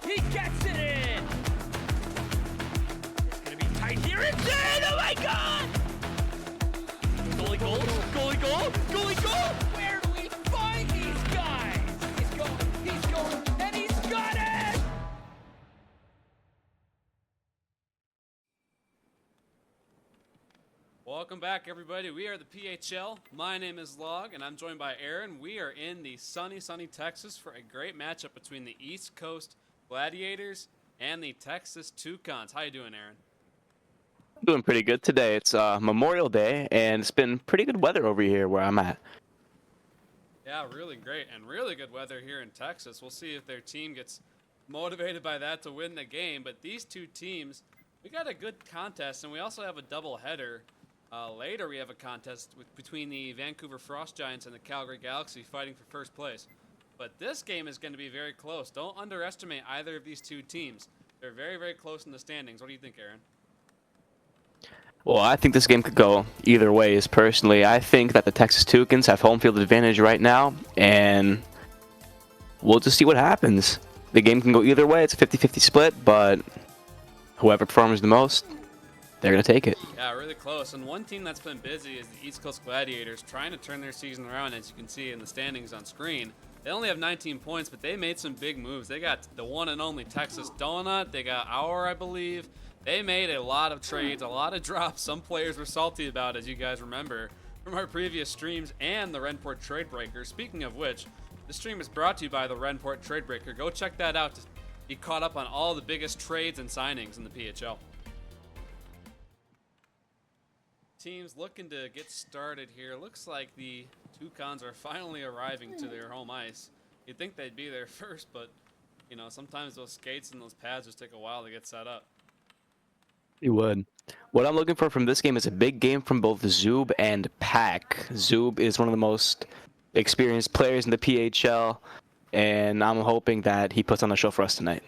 He gets it in. It's gonna be tight here. It's in. Oh my God! Goalie goal. Goalie goal. Goalie goal. Where do we find these guys? He's going, and he's got it. Welcome back, everybody. We are the PHL. My name is Log, and I'm joined by Aaron. We are in the sunny Texas for a great matchup between the East Coast Gladiators and the Texas Toucans. How you doing, Aaron? Doing pretty good today. It's Memorial Day, and it's been pretty good weather over here where I'm at. Yeah, really great, and really good weather here in Texas. We'll see if their team gets motivated by that to win the game. But these two teams, we got a good contest, and we also have a doubleheader. Later, we have a contest between the Vancouver Frost Giants and the Calgary Galaxy fighting for first place. But this game is going to be very close. Don't underestimate either of these two teams. They're very, very close in the standings. What do you think, Aaron? Well, I think this game could go either ways, personally. I think that the Texas Toucans have home field advantage right now, and we'll just see what happens. The game can go either way. It's a 50-50 split, but whoever performs the most, they're going to take it. Yeah, really close. And one team that's been busy is the East Coast Gladiators, trying to turn their season around, as you can see in the standings on screen. They only have 19 points, but they made some big moves. They got the one and only Texas Donut. They got Our, I believe. They made a lot of trades, a lot of drops. Some players were salty about, as you guys remember, from our previous streams and the Renport Tradebreaker. Speaking of which, the stream is brought to you by the Renport Tradebreaker. Go check that out to be caught up on all the biggest trades and signings in the PHL. Teams looking to get started here. Looks like the Toucans are finally arriving to their home ice. You'd think they'd be there first, but you know, sometimes those skates and those pads just take a while to get set up. You would. What I'm looking for from this game is a big game from both Zub and Pack. Zub is one of the most experienced players in the PHL, and I'm hoping that he puts on a show for us tonight.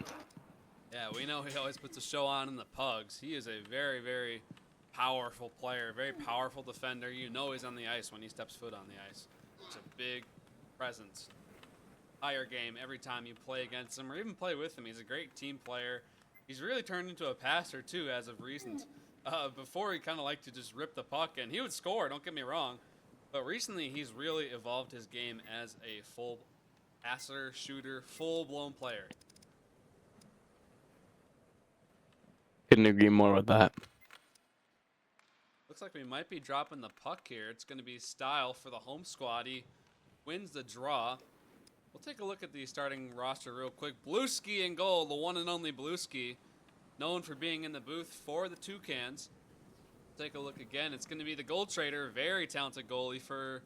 Yeah, we know he always puts a show on in the Pugs. He is a very, very powerful player, very powerful defender. You know he's on the ice when he steps foot on the ice. It's a big presence. Higher game every time you play against him or even play with him. He's a great team player. He's really turned into a passer, too, as of recent. Before, he kind of liked to just rip the puck, and he would score, don't get me wrong. But recently, he's really evolved his game as a full passer, shooter, full-blown player. Couldn't agree more with that. Looks like we might be dropping the puck here. It's going to be Style for the home squad. He wins the draw. We'll take a look at the starting roster real quick. Blueski in goal, the one and only Blueski, known for being in the booth for the Toucans. Take a look again. It's going to be the goal trader, very talented goalie for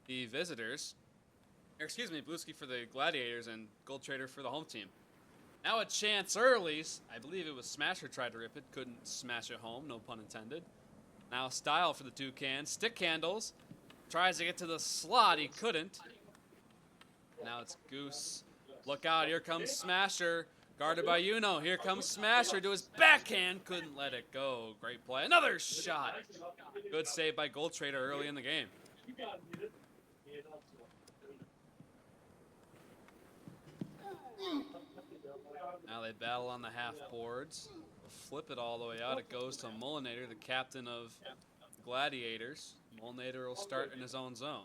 the visitors. Or excuse me, Blueski for the Gladiators and goal trader for the home team. Now a chance early. I believe it was Smasher tried to rip it. Couldn't smash it home, no pun intended. Now Style for the Toucans. Stick handles. Tries to get to the slot. He couldn't. Now it's Goose. Look out, here comes Smasher. Guarded by Uno. Here comes Smasher to his backhand. Couldn't let it go. Great play. Another shot. Good save by Goal Trader early in the game. Now they battle on the half boards. Flip it all the way out. It goes to Mullinator, the captain of the Gladiators. Mullinator will start in his own zone.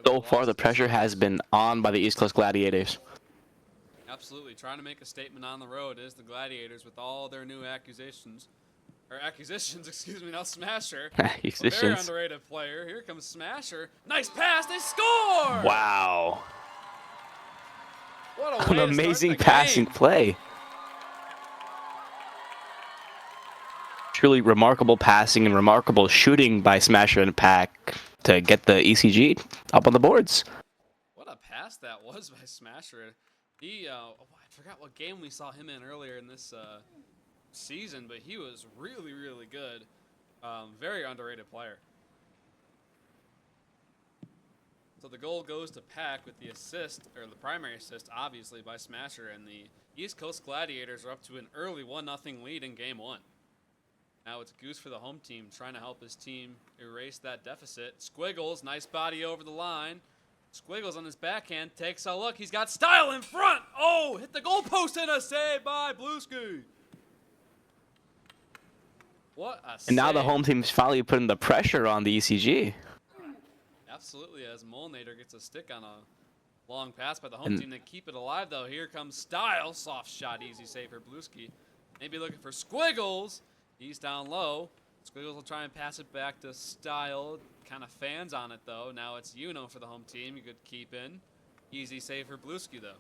So far, the pressure has been on by the East Coast Gladiators. Absolutely. Trying to make a statement on the road is the Gladiators with all their new acquisitions, excuse me, now Smasher. Acquisitions. A very underrated player. Here comes Smasher. Nice pass. They score! Wow. What a way An to start amazing the passing game. play. Truly remarkable passing and remarkable shooting by Smasher and Pack to get the ECG up on the boards. What a pass that was by Smasher. He, I forgot what game we saw him in earlier in this season, but he was really, really good. Very underrated player. So the goal goes to Pack with the assist, or the primary assist, obviously, by Smasher, and the East Coast Gladiators are up to an early 1-0 lead in Game 1. Now it's Goose for the home team, trying to help his team erase that deficit. Squiggles, nice body over the line. Squiggles on his backhand takes a look. He's got Style in front. Oh, hit the goalpost and a save by Blueski. What a And now the save. home team's finally putting the pressure on the ECG. Absolutely, as Molnader gets a stick on a long pass by the home And- team to keep it alive, though. Here comes Style. Soft shot, easy save for Blueski. Maybe looking for Squiggles. He's down low. Squiggles will try and pass it back to Style. Kind of fans on it, though. Now it's for the home team. You could keep in. Easy save for Blueski, though.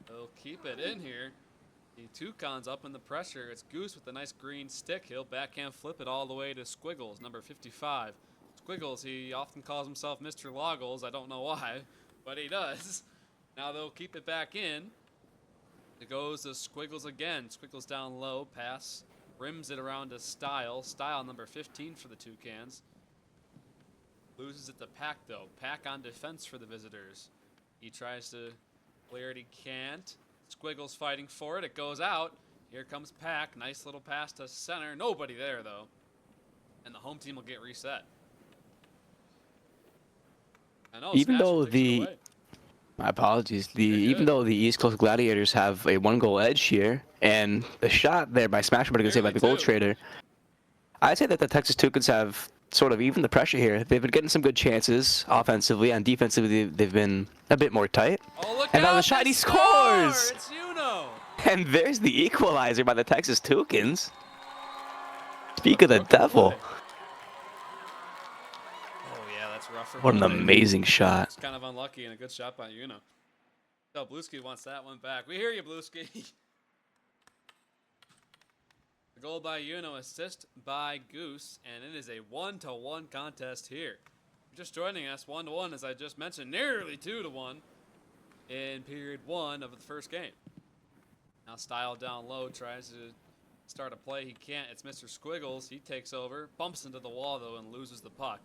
They'll keep it in here. The Toucan's up in the pressure. It's Goose with a nice green stick. He'll backhand flip it all the way to Squiggles, number 55. Squiggles, he often calls himself Mr. Loggles. I don't know why, but he does. Now they'll keep it back in. It goes to Squiggles again. Squiggles down low, pass. Rims it around to Style. Style, number 15 for the Toucans. Loses it to Pack, though. Pack on defense for the visitors. He tries to clear it. He can't. Squiggles fighting for it. It goes out. Here comes Pack. Nice little pass to center. Nobody there, though. And the home team will get reset. I know, Even Smasher though takes it the away. My apologies. You're Even good. though the East Coast Gladiators have a 1-goal edge here, and the shot there by Smasher, but I can say by the Nearly goal two. trader, I'd say that the Texas Toucans have sort of evened the pressure here. They've been getting some good chances offensively, and defensively they've been a bit more tight. Oh, look And now out! the shot, they he score! scores! It's And there's the equalizer by the Texas Toucans. Speak of the Rookie devil. play. Oh yeah, that's rough for What an home. amazing shot. It's kind of unlucky and a good shot by Uno. So Blueski wants that one back. We hear you, Blueski. The goal by Uno, assist by Goose, and it is a 1-1 contest here. Just joining us, 1-1, as I just mentioned, nearly 2-1 in period 1 of the first game. Now Style down low, tries to start a play. He can't. It's Mr. Squiggles. He takes over, bumps into the wall, though, and loses the puck.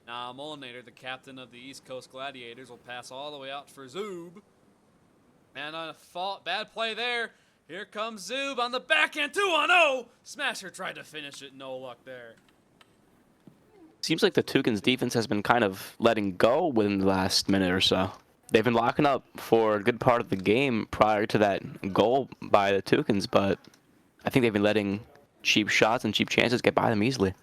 Now Molinator, the captain of the East Coast Gladiators, will pass all the way out for Zoob. And on a fault, bad play there. Here comes Zoob on the backhand, 2-0. Smasher tried to finish it, no luck there. Seems like the Toucans defense has been kind of letting go within the last minute or so. They've been locking up for a good part of the game prior to that goal by the Toucans, but I think they've been letting cheap shots and cheap chances get by them easily.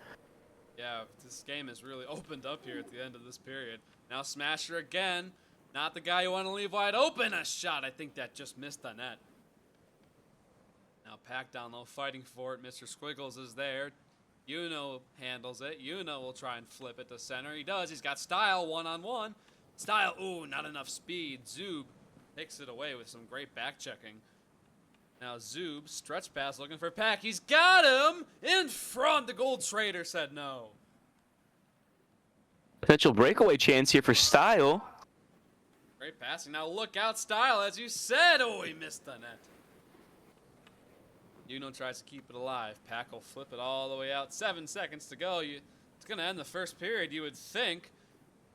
Yeah, this game has really opened up here at the end of this period. Now Smasher again. Not the guy you want to leave wide open. A shot. I think that just missed the net. Now Pack down low, fighting for it. Mr. Squiggles is there. Uno handles it. Uno will try and flip it to center. He does. He's got Style one-on-one. Style, ooh, not enough speed. Zoob takes it away with some great back checking. Now Zoob, stretch pass looking for Pack. He's got him in front. The gold trader said no. Potential breakaway chance here for Style. Great passing. Now look out, Style, as you said. Oh, he missed the net. Uno tries to keep it alive. Pack will flip it all the way out. 7 seconds to go. It's going to end the first period, you would think.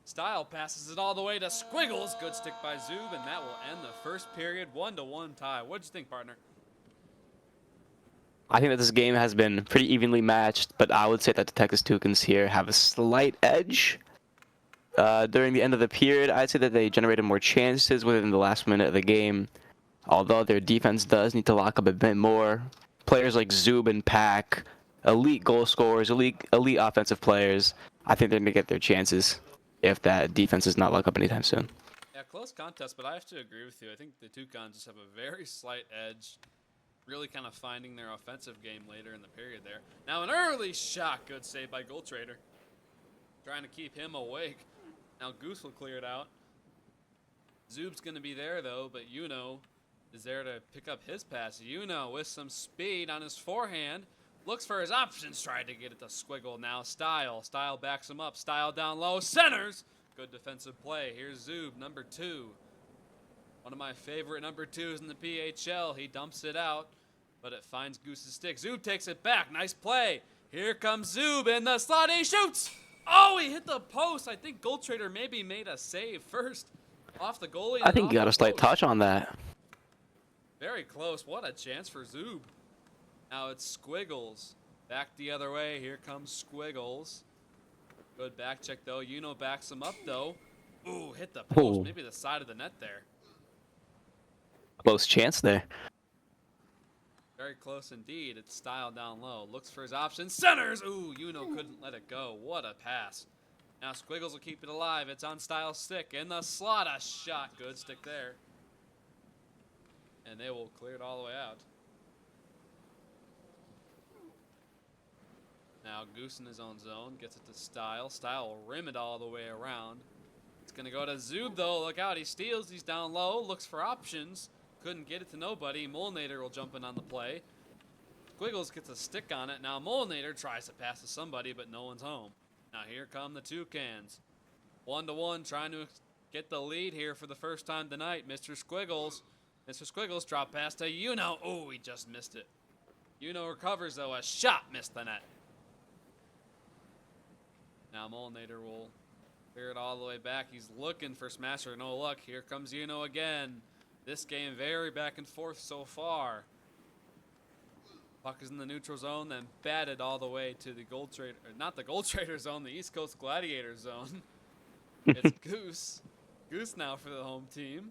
Style passes it all the way to Squiggles. Good stick by Zoob, and that will end the first period. 1-1 tie. What'd you think, partner? I think that this game has been pretty evenly matched, but I would say that the Texas Toucans here have a slight edge. During the end of the period, I'd say that they generated more chances within the last minute of the game, although their defense does need to lock up a bit more. Players like Zoob and Pack, elite goal scorers, elite offensive players, I think they're going to get their chances if that defense does not lock up anytime soon. Yeah, close contest, but I have to agree with you. I think the Toucans just have a very slight edge, really kind of finding their offensive game later in the period there. Now an early shot, good save by Goal Trader. Trying to keep him awake. Now Goose will clear it out. Zoob's going to be there, though, but Uno is there to pick up his pass. Uno with some speed on his forehand. Looks for his options, tried to get it to Squiggle. Now Style. Style backs him up. Style down low. Centers. Good defensive play. Here's Zoob, number 2. One of my favorite number 2s in the PHL. He dumps it out, but it finds Goose's stick. Zoob takes it back. Nice play. Here comes Zoob in the slot. He shoots. Oh, he hit the post. I think Gold Trader maybe made a save first off the goalie. I think he got a slight touch on that. Very close. What a chance for Zoob. Now it's Squiggles. Back the other way. Here comes Squiggles. Good back check, though. Backs him up, though. Ooh, hit the post. Ooh. Maybe the side of the net there. Close chance there. Very close indeed. It's Style down low. Looks for his options. Centers! Ooh, couldn't let it go. What a pass. Now Squiggles will keep it alive. It's on Style's stick. In the slot, a shot. Good stick there. And they will clear it all the way out. Now Goose in his own zone. Gets it to Style. Style will rim it all the way around. It's going to go to Zoob, though. Look out. He steals. He's down low. Looks for options. Couldn't get it to nobody. Molinator will jump in on the play. Squiggles gets a stick on it. Now Molinator tries to pass to somebody, but no one's home. Now here come the Toucans. 1-1, trying to get the lead here for the first time tonight. Mr. Squiggles. Mr. Squiggles drop pass to Yuno. Oh, he just missed it. Yuno recovers, though. A shot missed the net. Now Molinator will clear it all the way back. He's looking for Smasher. No luck. Here comes Yuno again. This game very back and forth so far. Puck is in the neutral zone, then batted all the way to the Gold Trader, not the Gold Trader zone, the East Coast Gladiator zone. It's Goose. Goose now for the home team.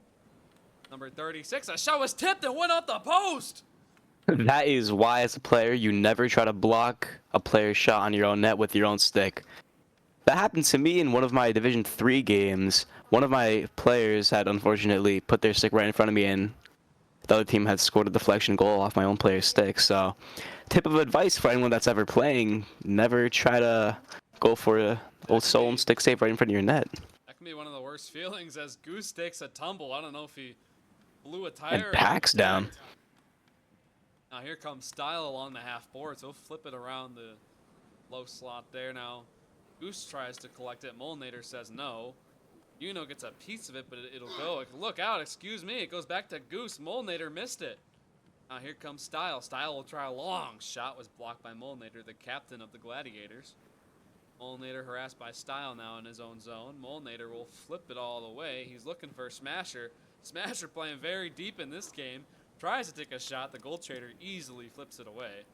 Number 36. A shot was tipped and went off the post. That is why, as a player, you never try to block a player's shot on your own net with your own stick. That happened to me in one of my Division 3 games. One of my players had unfortunately put their stick right in front of me, and the other team had scored a deflection goal off my own player's stick. So, tip of advice for anyone that's ever playing, never try to go for a old stolen stick save right in front of your net. That can be one of the worst feelings as Goose takes a tumble. I don't know if he blew a tire. And Packs down. Now here comes Style along the half boards. He'll flip it around the low slot there. Now Goose tries to collect it. Molinator says no. Yuno gets a piece of it, but it'll go. Look out, excuse me. It goes back to Goose. Molinator missed it. Now here comes Style. Style will try a long shot. Was blocked by Molinator, the captain of the Gladiators. Molinator harassed by Style now in his own zone. Molinator will flip it all the way. He's looking for Smasher. Smasher playing very deep in this game. Tries to take a shot. The Gold Trader easily flips it away.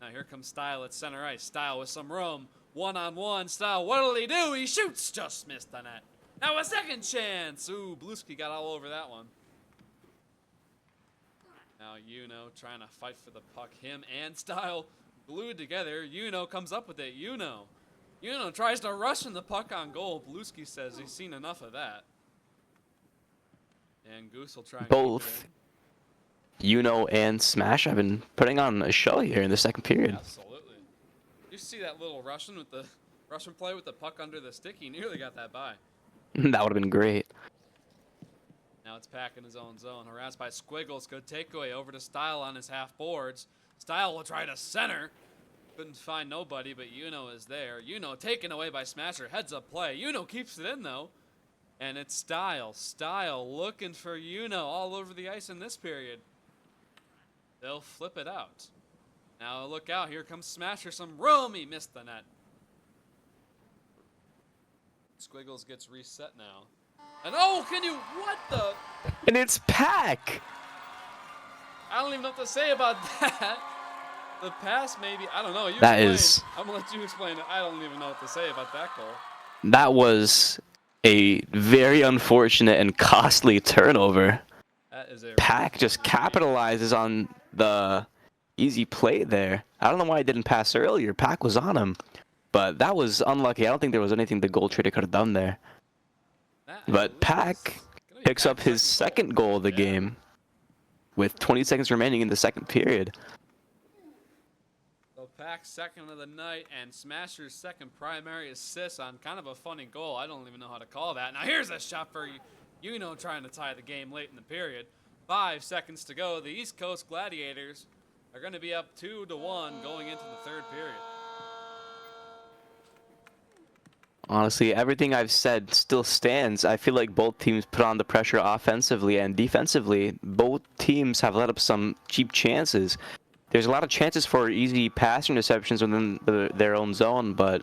Now here comes Style at center ice. Style with some room. One-on-one. Style, what'll he do? He shoots. Just missed the net. Now a second chance. Ooh, Blueski got all over that one. Now Yuno trying to fight for the puck. Him and Style glued together. Yuno comes up with it. Yuno tries to rush in the puck on goal. Blueski says he's seen enough of that. And Goose will try and Both Yuno and Smash have been putting on a show here in the second period. Absolutely. You see that little Russian play with the puck under the stick? He nearly got that by. That would have been great. Now it's Pack in his own zone. Harassed by Squiggles. Good takeaway over to Style on his half boards. Style will try to center. Couldn't find nobody, but Yuno is there. Yuno taken away by Smasher. Heads up play. Yuno keeps it in, though. And it's Style. Style looking for Yuno all over the ice in this period. They'll flip it out. Now look out. Here comes Smasher. Some room. He missed the net. Squiggles gets reset now. And oh, what the? And it's Pack! I don't even know what to say about that. The pass, maybe. I don't know. That is. I'm going to let you explain it. I don't even know what to say about that goal. That was a very unfortunate and costly turnover. That is a Pack just capitalizes on the easy play there. I don't know why he didn't pass earlier. Pack was on him. But that was unlucky. I don't think there was anything the Gold Trader could have done there. But Pack picks up his second goal of the game with 20 seconds remaining in the second period. So Pack's second of the night and Smasher's second primary assist on kind of a funny goal. I don't even know how to call that. Now here's a shot for Yuno trying to tie the game late in the period. 5 seconds to go. The East Coast Gladiators are going to be up 2-1 going into the third period. Honestly, everything I've said still stands. I feel like both teams put on the pressure offensively and defensively. Both teams have let up some cheap chances. There's a lot of chances for easy pass interceptions within their own zone, but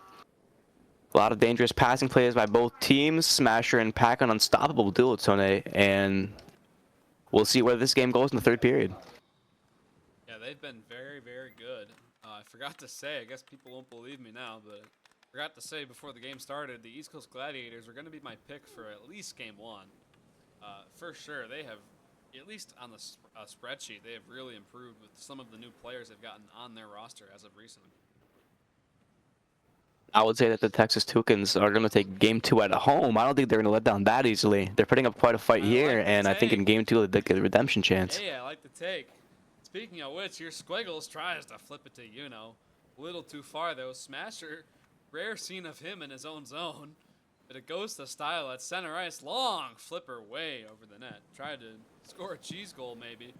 a lot of dangerous passing plays by both teams. Smasher and Pack an unstoppable duo tonight, and we'll see where this game goes in the third period. Yeah, they've been very, very good. I forgot to say, I guess people won't believe me now, but Forgot to say before the game started, the East Coast Gladiators are going to be my pick for at least game 1. For sure, they have, at least on the spreadsheet, they have really improved with some of the new players they've gotten on their roster as of recently. I would say that the Texas Toucans are going to take game 2 at home. I don't think they're going to let down that easily. They're putting up quite a fight here, and I think in game 2 they get a redemption chance. Hey, I like the take. Speaking of which, here Squiggles tries to flip it to Yuno. A little too far though. Smasher, rare scene of him in his own zone. But it goes to Style at center ice. Long flipper way over the net. Tried to score a cheese goal maybe.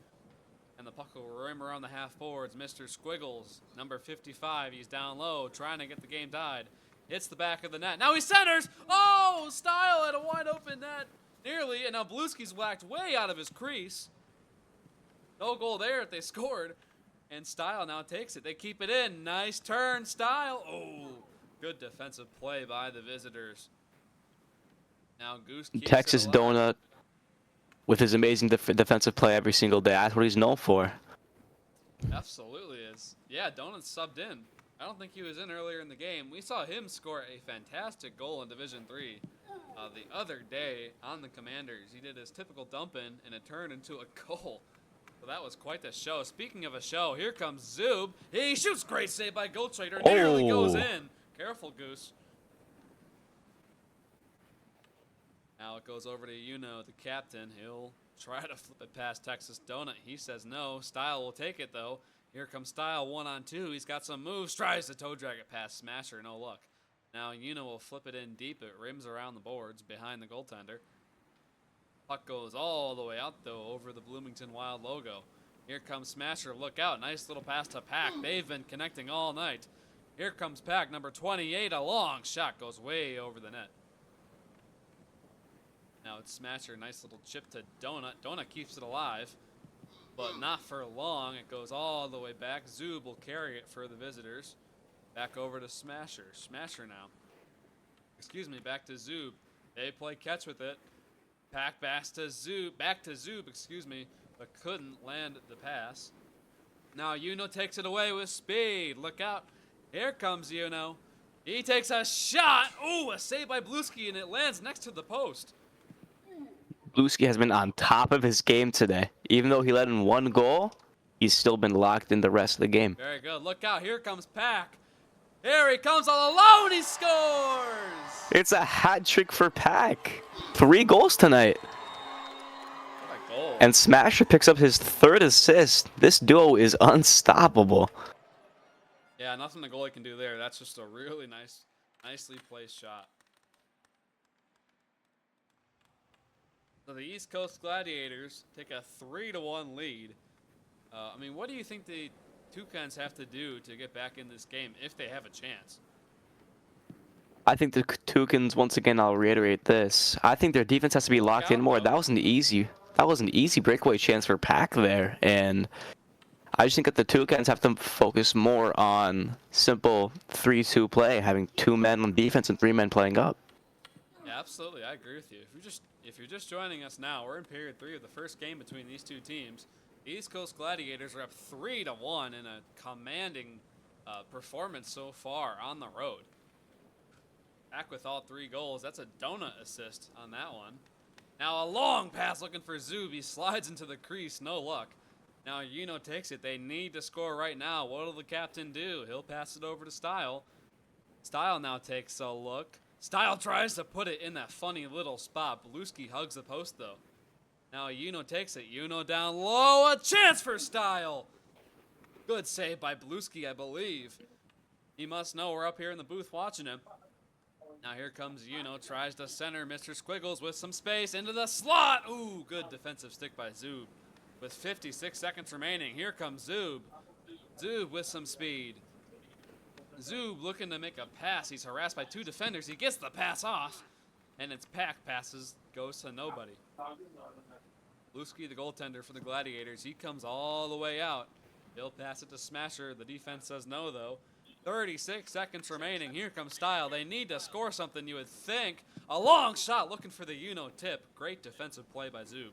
And the puck will rim around the half boards. Mr. Squiggles, number 55. He's down low, trying to get the game tied. Hits the back of the net. Now he centers. Oh, Style at a wide open net. Nearly. And now Blueski's whacked way out of his crease. No goal there if they scored. And Style now takes it. They keep it in. Nice turn, Style. Oh, good defensive play by the visitors. Now Goose keeps Texas it alive. Donut with his amazing defensive play every single day. That's what he's known for. Absolutely is. Yeah, Donut subbed in. I don't think he was in earlier in the game. We saw him score a fantastic goal in Division 3 the other day on the Commanders. He did his typical dump in, and it turned into a goal. So that was quite the show. Speaking of a show, here comes Zub. He shoots, great save by Gold Trader. Nearly goes in. Careful, Goose. Now it goes over to Yuno, the captain. He'll try to flip it past Texas Donut. He says no. Style will take it, though. Here comes Style, 1-on-2. He's got some moves. Tries to toe drag it past Smasher. No luck. Now Yuno will flip it in deep. It rims around the boards behind the goaltender. Puck goes all the way out, though, over the Bloomington Wild logo. Here comes Smasher. Look out. Nice little pass to Pack. They've been connecting all night. Here comes Pack, number 28. A long shot goes way over the net. Now it's Smasher. Nice little chip to Donut. Donut keeps it alive, but not for long. It goes all the way back. Zub will carry it for the visitors. Back over to Smasher. Smasher now. Excuse me, back to Zub. They play catch with it. Pack back to Zub, excuse me, but couldn't land the pass. Now Yuno takes it away with speed. Look out. Here comes Yuno. He takes a shot. Ooh, a save by Blueski, and it lands next to the post. Blueski has been on top of his game today. Even though he let in 1 goal, he's still been locked in the rest of the game. Very good. Look out. Here comes Pack. Here he comes all alone. He scores. It's a hat trick for Pack. 3 goals tonight. What a goal. And Smasher picks up his 3rd assist. This duo is unstoppable. Yeah, nothing the goalie can do there. That's just a really nicely placed shot. So the East Coast Gladiators take a 3-1 lead. I mean, what do you think the Toucans have to do to get back in this game if they have a chance? I think the Toucans, once again, I'll reiterate this. I think their defense has to be locked in more. That was an easy breakaway chance for Pack there, and I just think that the Toucans have to focus more on simple 3-2 play, having 2 men on defense and 3 men playing up. Yeah, absolutely. I agree with you. If you're just joining us now, we're in period 3 of the first game between these two teams. The East Coast Gladiators are up 3-1 in a commanding performance so far on the road. Back with all 3 goals. That's a donut assist on that one. Now a long pass looking for Zub. He slides into the crease. No luck. Now Yuno takes it. They need to score right now. What will the captain do? He'll pass it over to Style. Style now takes a look. Style tries to put it in that funny little spot. Blueski hugs the post, though. Now Yuno takes it. Yuno down low. A chance for Style. Good save by Blueski, I believe. He must know we're up here in the booth watching him. Now here comes Yuno. Tries to center Mr. Squiggles with some space into the slot. Ooh, good defensive stick by Zub. With 56 seconds remaining, here comes Zub. Zub with some speed. Zub looking to make a pass. He's harassed by 2 defenders. He gets the pass off, and its Pack passes goes to nobody. Blueski, the goaltender for the Gladiators, he comes all the way out. He'll pass it to Smasher. The defense says no, though. 36 seconds remaining. Here comes Style. They need to score something, you would think. A long shot looking for the Yuno tip. Great defensive play by Zub.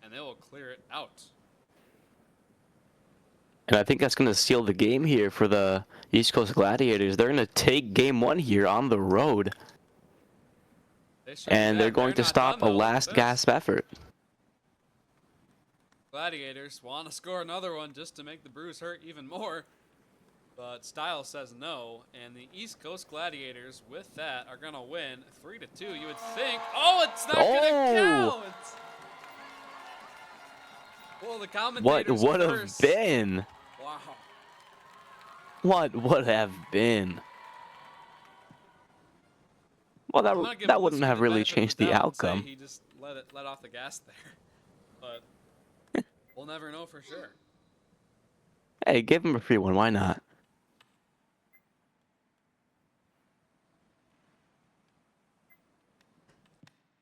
And they will clear it out. And I think that's going to seal the game here for the East Coast Gladiators. They're going to take game 1 here on the road. They sure And they're can. going to not stop done, a though. Look at last this. gasp effort. Gladiators want to score another one just to make the Brews hurt even more. But Style says no, and the East Coast Gladiators, with that, are going to win 3-2. You would think. Oh, it's not going to count! Well, the What commentators would have curse. been? Wow. What would have been? Well, I'm gonna give that wouldn't Bluski have the really benefit of changed the the doubt and say outcome. he just let off the gas there. But we'll never know for sure. Hey, give him a free one. Why not?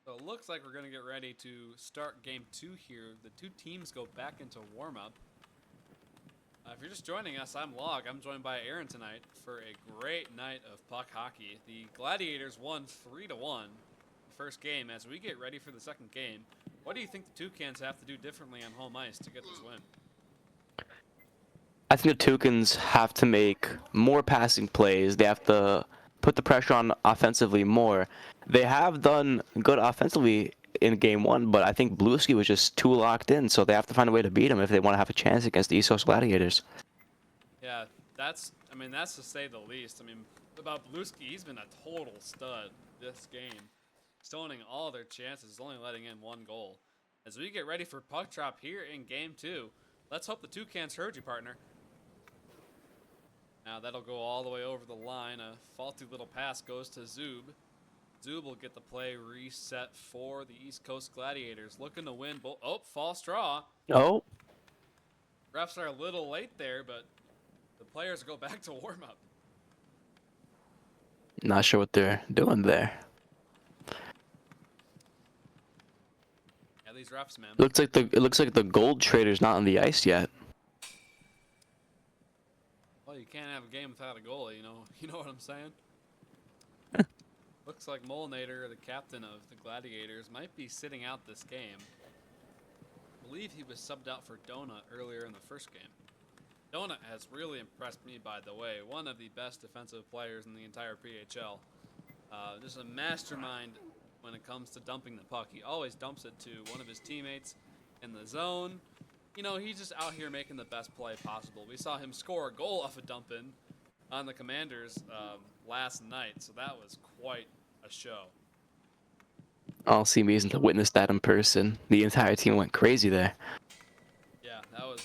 So it looks like we're going to get ready to start game 2 here. The two teams go back into warm-up. If you're just joining us, I'm Log. I'm joined by Aaron tonight for a great night of puck hockey. The Gladiators won 3-1 the first game. As we get ready for the second game, what do you think the Toucans have to do differently on home ice to get this win? I think the Toucans have to make more passing plays. They have to put the pressure on offensively more. They have done good offensively in game 1, but I think Bluski was just too locked in, so they have to find a way to beat him if they want to have a chance against the East Coast Gladiators. Yeah, that's to say the least. I mean, about Bluski, he's been a total stud this game. Stoning all their chances, only letting in 1 goal. As we get ready for puck drop here in game 2, let's hope the Toucans heard you, partner. Now that'll go all the way over the line. A faulty little pass goes to Zub. Zub will get the play reset for the East Coast Gladiators. Looking to win. Oh, false draw. Oh. Refs are a little late there, but the players go back to warm up. Not sure what they're doing there. Yeah, these refs, man. It looks like the gold trader's not on the ice yet. Well, you can't have a game without a goalie, you know. You know what I'm saying? Looks like Molinator, the captain of the Gladiators, might be sitting out this game. I believe he was subbed out for Donut earlier in the first game. Donut has really impressed me, by the way. One of the best defensive players in the entire PHL. Just a mastermind when it comes to dumping the puck. He always dumps it to one of his teammates in the zone. You know, he's just out here making the best play possible. We saw him score a goal off a dump-in on the Commanders last night, so that was quite a show. I'll see amazing to witness that in person. The entire team went crazy there. Yeah, that was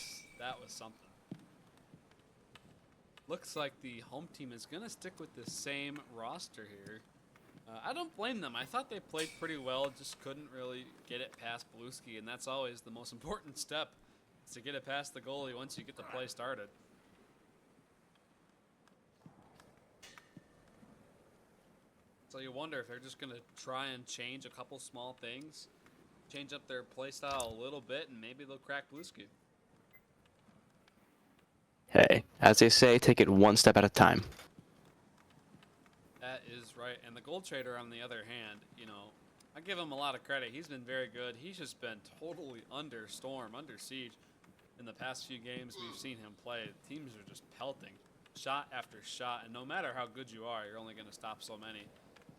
something. Looks like the home team is going to stick with the same roster here. I don't blame them. I thought they played pretty well, just couldn't really get it past Bluski, and that's always the most important step, is to get it past the goalie once you get the play started. So you wonder if they're just going to try and change a couple small things, change up their play style a little bit, and maybe they'll crack Bluski. Hey, as they say, take it one step at a time. That is right. And the Gold Trader, on the other hand, you know, I give him a lot of credit. He's been very good. He's just been totally under storm, under siege in the past few games we've seen him play. Teams are just pelting shot after shot, and no matter how good you are, you're only going to stop so many.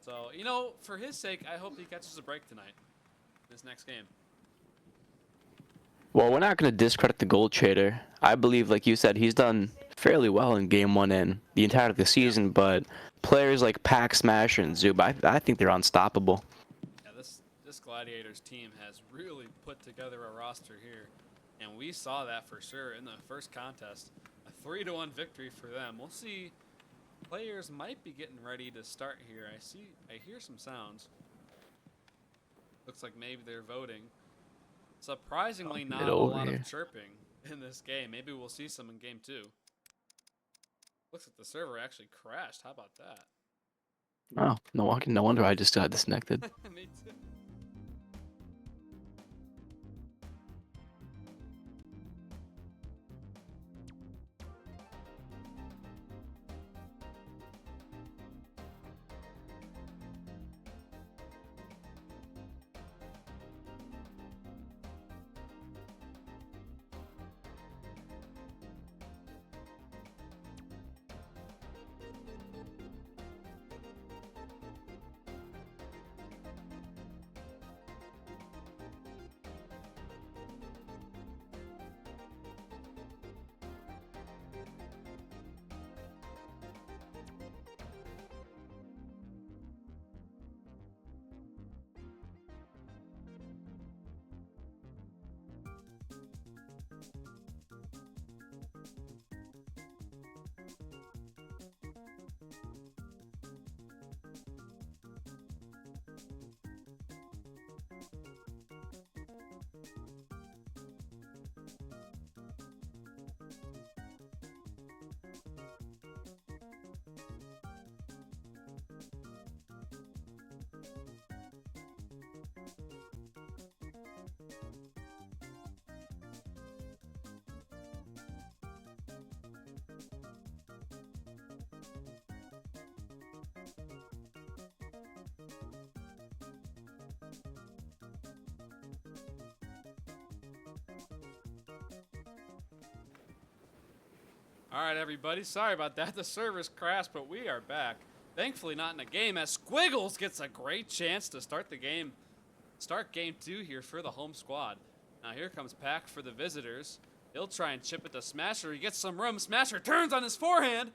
So, you know, for his sake, I hope he catches a break tonight, this next game. Well, we're not going to discredit the Gold Trader. I believe, like you said, he's done fairly well in Game 1 and the entirety of the season, but players like Pack Smasher and Zub, I think they're unstoppable. Yeah, this Gladiators team has really put together a roster here, and we saw that for sure in the first contest. A 3-1 victory for them. We'll see. Players might be getting ready to start here. I hear some sounds. Looks like maybe they're voting. Surprisingly, not a lot of chirping in this game. Maybe we'll see some in game 2. Looks like the server actually crashed. How about that? Oh, no wonder I just got disconnected. Me too. All right, everybody. Sorry about that. The servers crashed, but we are back. Thankfully, not in a game, as Squiggles gets a great chance to start the game. Start game 2 here for the home squad. Now here comes Pack for the visitors. He'll try and chip it to Smasher. He gets some room. Smasher turns on his forehand.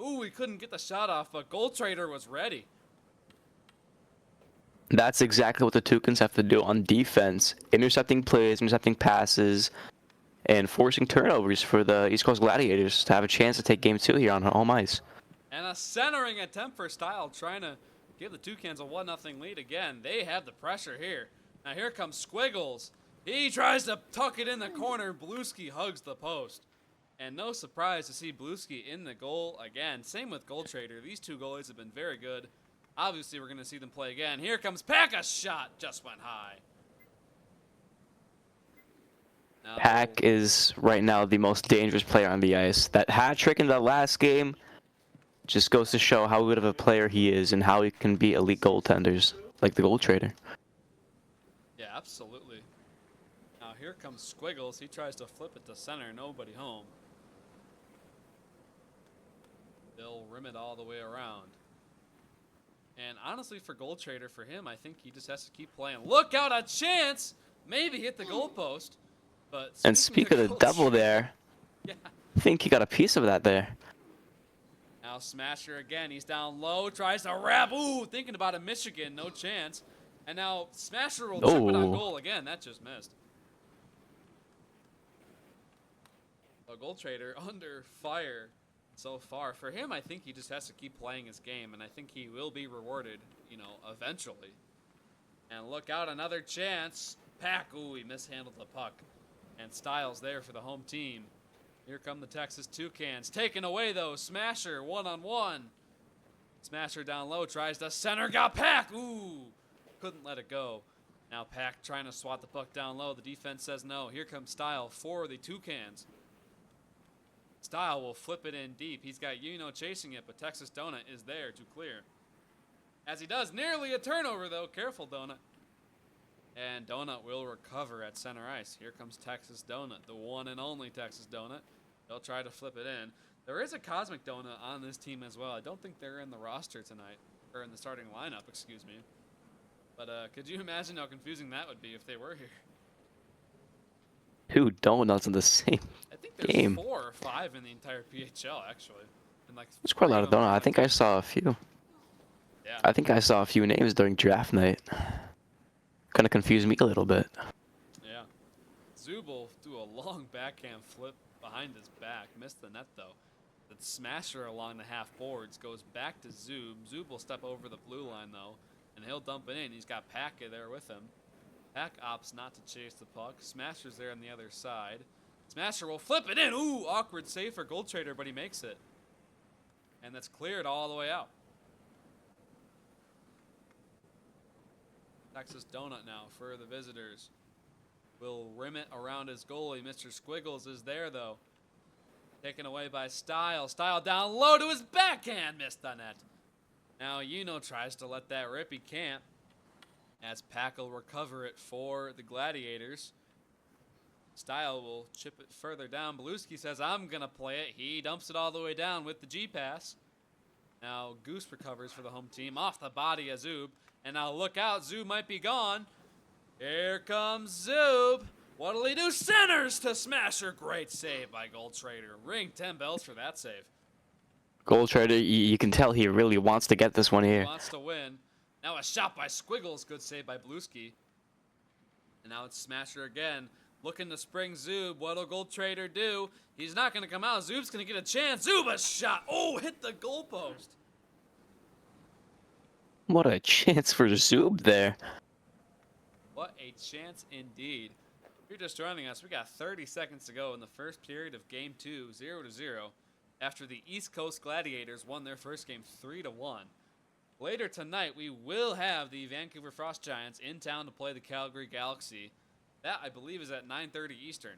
Ooh, he couldn't get the shot off, but Gold Trader was ready. That's exactly what the Toucans have to do on defense. Intercepting plays, intercepting passes, and forcing turnovers for the East Coast Gladiators to have a chance to take game 2 here on home ice. And a centering attempt for Style, trying to give the Toucans a 1-0 lead again. They have the pressure here. Now here comes Squiggles. He tries to tuck it in the corner. Blueski hugs the post. And no surprise to see Blueski in the goal again. Same with Gold Trader. These two goalies have been very good. Obviously, we're going to see them play again. Here comes Pack. A shot just went high. Now Pack is right now the most dangerous player on the ice. That hat trick in the last game just goes to show how good of a player he is and how he can be elite goaltenders, like the Gold Trader. Yeah, absolutely. Now here comes Squiggles. He tries to flip it to center. Nobody home. They'll rim it all the way around. And honestly, for Gold Trader, for him, I think he just has to keep playing. Look out, a chance! Maybe hit the goalpost. But And speak of the Gold double Trader- there, Yeah. I think he got a piece of that there. Now Smasher again. He's down low. Tries to wrap. Ooh, thinking about a Michigan. No chance. And now Smasher will chip it on Oh. goal again. That just missed. A Gold Trader under fire so far. For him, I think he just has to keep playing his game, and I think he will be rewarded, you know, eventually. And look out, another chance. Pack. Ooh, he mishandled the puck. And Styles there for the home team. Here come the Texas Toucans. Taken away, though. Smasher, one-on-one. Smasher down low, tries to center. Got Pack. Ooh, couldn't let it go. Now Pack trying to swat the puck down low. The defense says no. Here comes Style for the Toucans. Style will flip it in deep. He's got Yuno chasing it, but Texas Donut is there to clear. As he does, nearly a turnover, though. Careful, Donut. And Donut will recover at center ice. Here comes Texas Donut, the one and only Texas Donut. They'll try to flip it in. There is a Cosmic Donut on this team as well. I don't think they're in the roster tonight, or in the starting lineup, excuse me. But could you imagine how confusing that would be if they were here? 2 donuts in the same I think there's game. 4 or 5 in the entire PHL, actually. And like There's quite a 3 lot of them are donuts. I like- think I saw a few. Yeah. I think I saw a few names during draft night. Kind of confused me a little bit. Yeah. Zub will do a long backhand flip behind his back. Missed the net, though. The Smasher along the half boards goes back to Zub. Zub will step over the blue line, though, and he'll dump it in. He's got Pack there with him. Pack opts not to chase the puck. Smasher's there on the other side. Smasher will flip it in. Ooh, awkward save for Gold Trader, but he makes it. And that's cleared all the way out. Texas Donut now for the visitors. Will rim it around his goalie. Mr. Squiggles is there, though. Taken away by Style. Style down low to his backhand. Missed the net. Now Yuno tries to let that rip. He can't. As Pack will recover it for the Gladiators. Style will chip it further down. Beluski says, I'm going to play it. He dumps it all the way down with the G-pass. Now Goose recovers for the home team. Off the body of Zub. And now look out. Zub might be gone. Here comes Zub. What'll he do? Centers to Smasher. Great save by Gold Trader. Ring 10 bells for that save. Gold Trader, you can tell he really wants to get this one He here. wants to win. Now a shot by Squiggles. Good save by Blueski. And now it's Smasher again. Looking to spring Zub. What'll Gold Trader do? He's not going to come out. Zub's going to get a chance. Zub a shot. Oh, hit the goalpost. What a chance for Zub there. What a chance indeed. If you're just joining us, we got 30 seconds to go in the first period of Game 2, 0-0, after the East Coast Gladiators won their first game 3-1. Later tonight, we will have the Vancouver Frost Giants in town to play the Calgary Galaxy. That, I believe, is at 9:30 Eastern.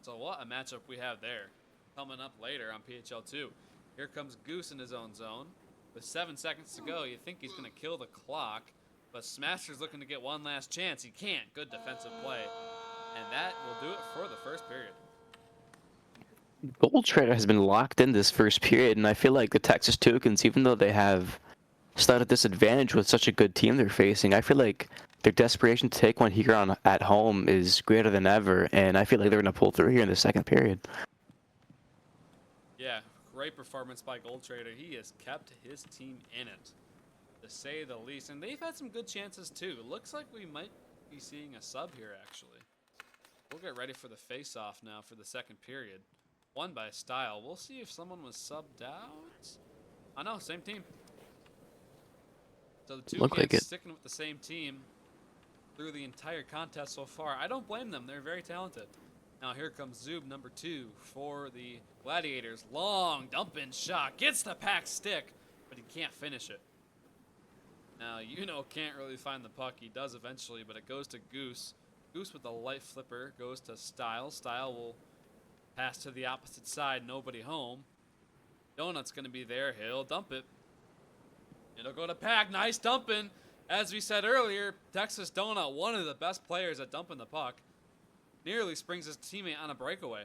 So what a matchup we have there. Coming up later on PHL 2. Here comes Goose in his own zone. With 7 seconds to go, you think he's going to kill the clock, but Smasher's looking to get one last chance. He can't. Good defensive play. And that will do it for the first period. Gold Trader has been locked in this first period, and I feel like the Texas Toucans, even though they have started disadvantage with such a good team they're facing, I feel like their desperation to take one here at home is greater than ever, and I feel like they're going to pull through here in the second period. Yeah, great performance by Gold Trader. He has kept his team in it, to say the least. And they've had some good chances, too. Looks like we might be seeing a sub here, actually. We'll get ready for the face-off now for the second period. Won by Style. We'll see if someone was subbed out. Oh, no, same team. So the two kids sticking with the same team through the entire contest so far. I don't blame them. They're very talented. Now here comes Zoob, number 2 for the Gladiators. Long dump-in shot. Gets the pack stick, but he can't finish it. Now, can't really find the puck. He does eventually, but it goes to Goose. Goose with the light flipper goes to Style. Style will pass to the opposite side. Nobody home. Donut's going to be there. He'll dump it. It'll go to Pack. Nice dumping. As we said earlier, Texas Donut, one of the best players at dumping the puck, nearly springs his teammate on a breakaway.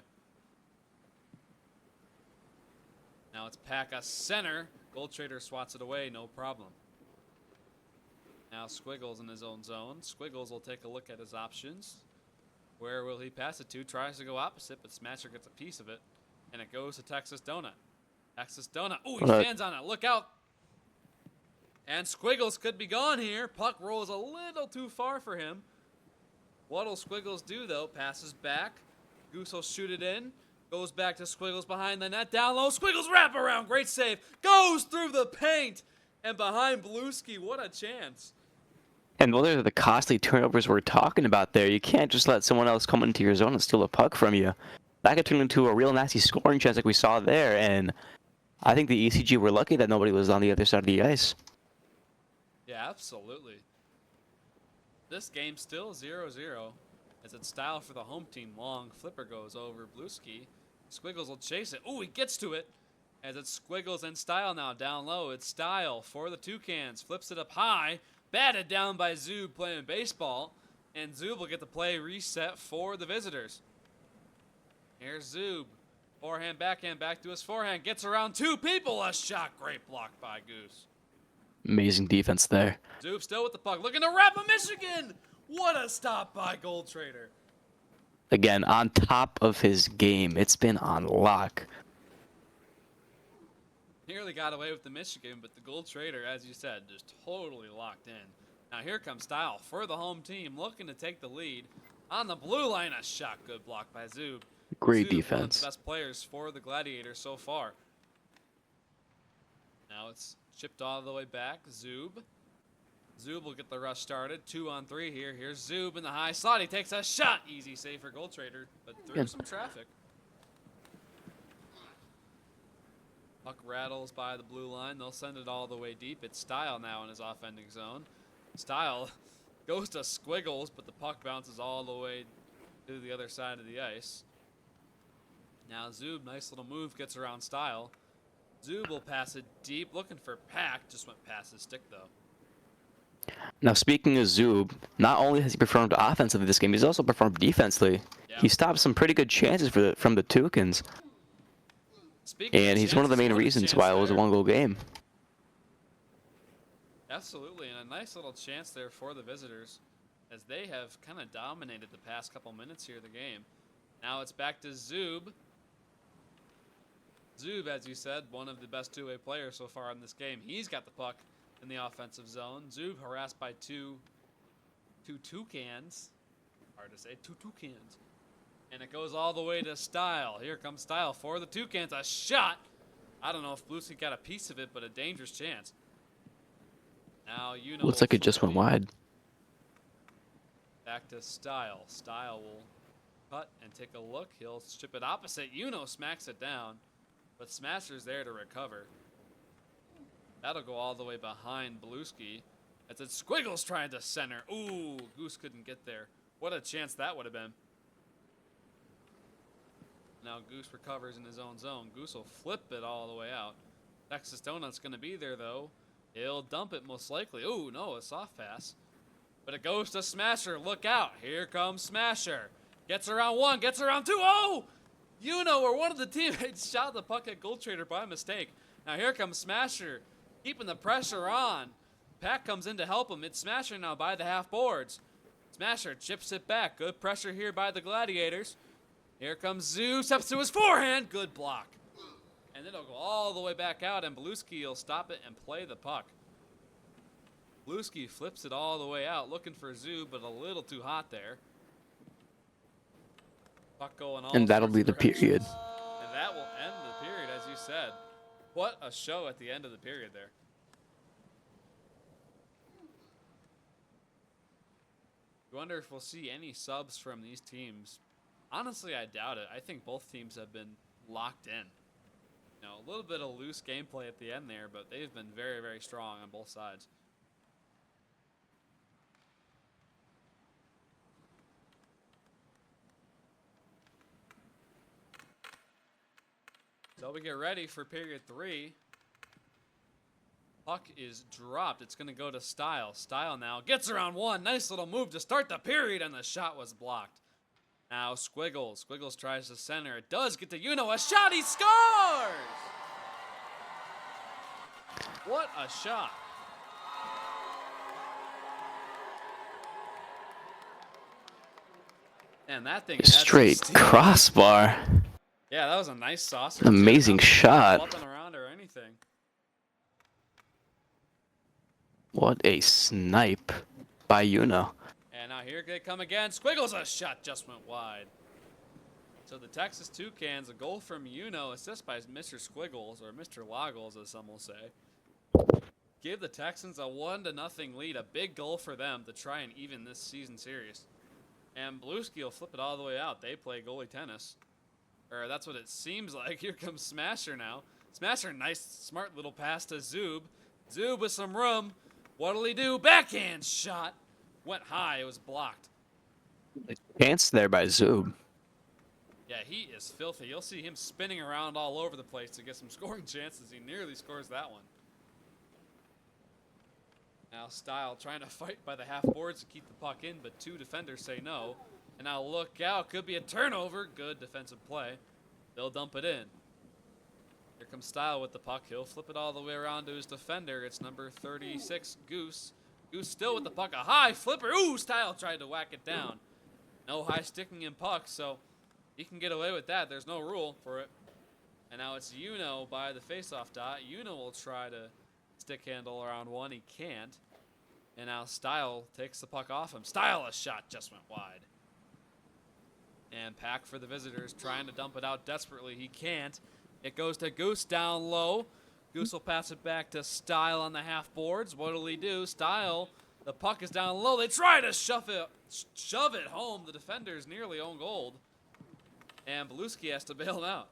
Now it's Pack a center. Gold Trader swats it away, no problem. Now Squiggles in his own zone. Squiggles will take a look at his options. Where will he pass it to? Tries to go opposite, but Smasher gets a piece of it. And it goes to Texas Donut. Texas Donut. Oh, he stands on it. Look out. And Squiggles could be gone here. Puck rolls a little too far for him. What'll Squiggles do, though? Passes back. Goose will shoot it in. Goes back to Squiggles behind the net. Down low. Squiggles wrap around. Great save. Goes through the paint. And behind Blueski. What a chance. And those are the costly turnovers we're talking about there. You can't just let someone else come into your zone and steal a puck from you. That could turn into a real nasty scoring chance like we saw there. And I think the ECG were lucky that nobody was on the other side of the ice. Yeah, absolutely. This game still 0-0 as it's Style for the home team. Long flipper goes over Blueski. Squiggles will chase it. Ooh, he gets to it as it's Squiggles and Style now down low. It's Style for the Toucans. Flips it up high. Batted down by Zoob playing baseball. And Zoob will get the play reset for the visitors. Here's Zoob. Forehand, backhand, back to his forehand. Gets around 2 people. A shot. Great block by Goose. Amazing defense there. Zoob still with the puck. Looking to wrap a Michigan. What a stop by Gold Trader. Again, on top of his game. It's been on lock. Nearly got away with the Michigan, but the Gold Trader, as you said, just totally locked in. Now here comes Style for the home team, looking to take the lead. On the blue line, a shot. Good block by Zoob. Great Zoob, defense. One of the best players for the Gladiators so far. Now it's chipped all the way back. Zoob. Zoob will get the rush started. 2-on-3 here. Here's Zoob in the high slot. He takes a shot. Easy save for Gold Trader, but through some traffic. Puck rattles by the blue line. They'll send it all the way deep. It's Style now in his offending zone. Style goes to Squiggles, but the puck bounces all the way to the other side of the ice. Now Zoob, nice little move, gets around Style. Zoob will pass it deep, looking for Pack. Just went past his stick, though. Now, speaking of Zoob, not only has he performed offensively this game, he's also performed defensively. Yeah. He stopped some pretty good chances from the Toucans. And he's one of the main reasons why it was a one-goal game. Absolutely, and a nice little chance there for the visitors as they have kind of dominated the past couple minutes here of the game. Now it's back to Zoob. Zoob, as you said, one of the best two-way players so far in this game. He's got the puck in the offensive zone. Zoob harassed by two Toucans. Hard to say, two Toucans. And it goes all the way to Style. Here comes Style for the Toucans. A shot. I don't know if Blueski got a piece of it, but a dangerous chance. Now, looks like it just went wide. Back to Style. Style will cut and take a look. He'll ship it opposite. Smacks it down, but Smasher's there to recover. That'll go all the way behind Blueski. As it's Squiggles trying to center. Ooh, Goose couldn't get there. What a chance that would have been. Now Goose recovers in his own zone. Goose will flip it all the way out. Texas Donut's going to be there, though. He'll dump it most likely. Ooh, no, a soft pass. But it goes to Smasher. Look out. Here comes Smasher. Gets around one, gets around two. Oh! Or one of the teammates shot the puck at Gold Trader by mistake. Now here comes Smasher, keeping the pressure on. Pack comes in to help him. It's Smasher now by the half boards. Smasher chips it back. Good pressure here by the Gladiators. Here comes Zoo, steps to his forehand. Good block. And then it'll go all the way back out, and Bluski will stop it and play the puck. Bluski flips it all the way out, looking for Zoo, but a little too hot there. Puck going all And that'll sorts be of the directions. period. And that will end the period, as you said. What a show at the end of the period there. I wonder if we'll see any subs from these teams. Honestly, I doubt it. I think both teams have been locked in. A little bit of loose gameplay at the end there, but they've been very, very strong on both sides. So we get ready for period 3. Puck is dropped. It's going to go to Style. Style now gets around one. Nice little move to start the period, and the shot was blocked. Now Squiggles. Squiggles tries to center. It does get to A shot. He scores! What a shot. And that thing had some Straight steam. crossbar. Yeah, that was a nice saucer. Amazing too. Not shot. flopping around or anything. What a snipe by Yuno. And now here they come again. Squiggles, a shot just went wide. So the Texas Toucans, a goal from assist by Mr. Squiggles, or Mr. Loggles, as some will say. Give the Texans a 1-0 lead, a big goal for them to try and even this season series. And Bluski will flip it all the way out. They play goalie tennis. Or that's what it seems like. Here comes Smasher now. Smasher, nice, smart little pass to Zoob. Zoob with some room. What'll he do? Backhand shot. Went high. It was blocked. Chance there by Zoob. Yeah, he is filthy. You'll see him spinning around all over the place to get some scoring chances. He nearly scores that one. Now Style trying to fight by the half boards to keep the puck in, but two defenders say no. And now look out. Could be a turnover. Good defensive play. They'll dump it in. Here comes Style with the puck. He'll flip it all the way around to his defender. It's number 36, Goose. Goose still with the puck. A high flipper. Ooh, Style tried to whack it down. No high sticking in pucks, so he can get away with that. There's no rule for it. And now it's by the faceoff dot. Will try to stick handle around one. He can't. And now Style takes the puck off him. Style, a shot just went wide. And Pack for the visitors, trying to dump it out desperately. He can't. It goes to Goose down low. Goose will pass it back to Style on the half boards. What'll he do? Style, the puck is down low. They try to shove it home. The defenders nearly own goal. And Beluski has to bail him out.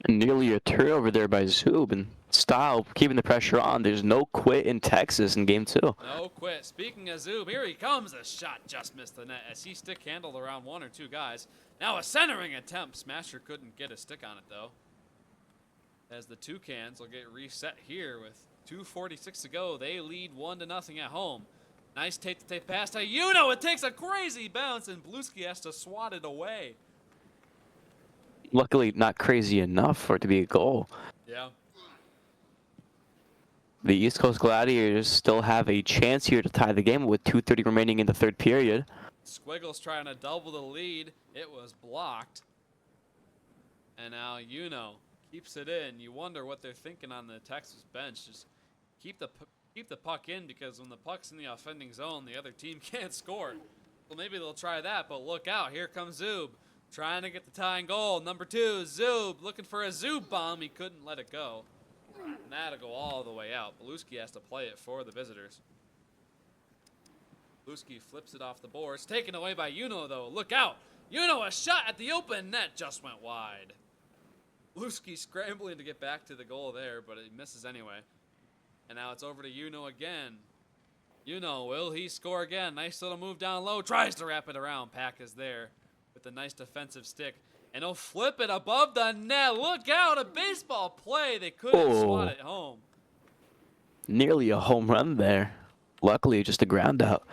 And nearly a turnover there by Zoob, and Style keeping the pressure on. There's no quit in Texas in game 2. No quit. Speaking of Zoob, here he comes. A shot just missed the net as he stick handled around one or two guys. Now a centering attempt. Smasher couldn't get a stick on it though. As the Toucans will get reset here with 2:46 to go. They lead 1-0 at home. Nice tape pass to It takes a crazy bounce and Bluski has to swat it away. Luckily, not crazy enough for it to be a goal. Yeah. The East Coast Gladiators still have a chance here to tie the game with 2:30 remaining in the third period. Squiggles trying to double the lead. It was blocked. And now keeps it in. You wonder what they're thinking on the Texas bench. Just keep the puck in, because when the puck's in the offending zone, the other team can't score. Well, maybe they'll try that, but look out. Here comes Zoob. Trying to get the tying goal. Number 2, Zoob. Looking for a Zoob bomb. He couldn't let it go. And that'll go all the way out. Beluski has to play it for the visitors. Beluski flips it off the boards. Taken away by though. Look out. A shot at the open net just went wide. Beluski scrambling to get back to the goal there, but he misses anyway. And now it's over to again. Will he score again? Nice little move down low. Tries to wrap it around. Pack is there with a nice defensive stick. And he'll flip it above the net. Look out, a baseball play. They couldn't swat it home. Nearly a home run there. Luckily, just a ground out.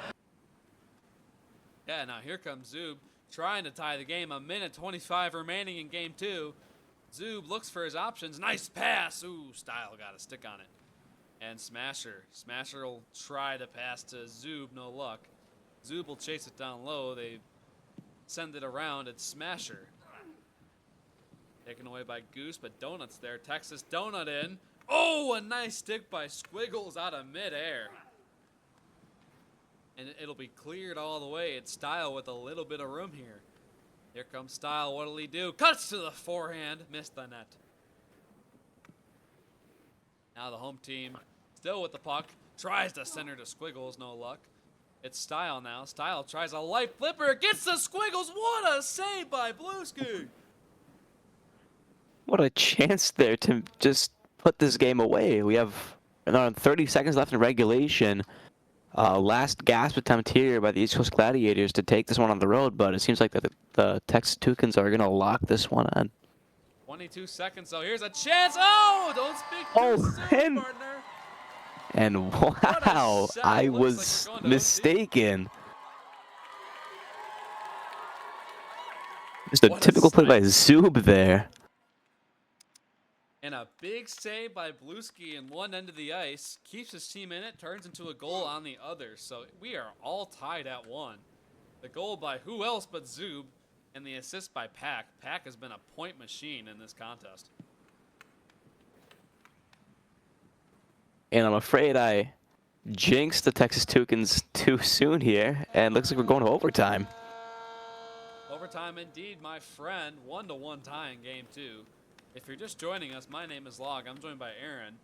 Yeah, now here comes Zub trying to tie the game. 1:25 remaining in game 2. Zub looks for his options. Nice pass. Ooh, Style got a stick on it. And Smasher. Smasher will try to pass to Zub. No luck. Zub will chase it down low. They send it around. It's Smasher. Taken away by Goose, but Donut's there. Texas Donut in. Oh, a nice stick by Squiggles out of midair. And it'll be cleared all the way. It's Style with a little bit of room here. Here comes Style. What'll he do? Cuts to the forehand. Missed the net. Now the home team still with the puck. Tries to center to Squiggles. No luck. It's Style now. Style tries a light flipper. Gets the Squiggles. What a save by Blueski. What a chance there to just put this game away. We have around 30 seconds left in regulation. Last gasp attempt here by the East Coast Gladiators to take this one on the road, but it seems like the Texas Toucans are going to lock this one in. 22 seconds, so here's a chance. Oh, don't speak too soon, partner. And wow, I was mistaken. Just a typical play by Zub there. And a big save by Blueski in one end of the ice. Keeps his team in it, turns into a goal on the other. So we are all tied at 1. The goal by who else but Zub, and the assist by Pack. Pack has been a point machine in this contest. And I'm afraid I jinxed the Texas Toucans too soon here, and looks like we're going to overtime. Overtime indeed, my friend. 1-1 tie in game 2. If you're just joining us, my name is Log. I'm joined by Aaron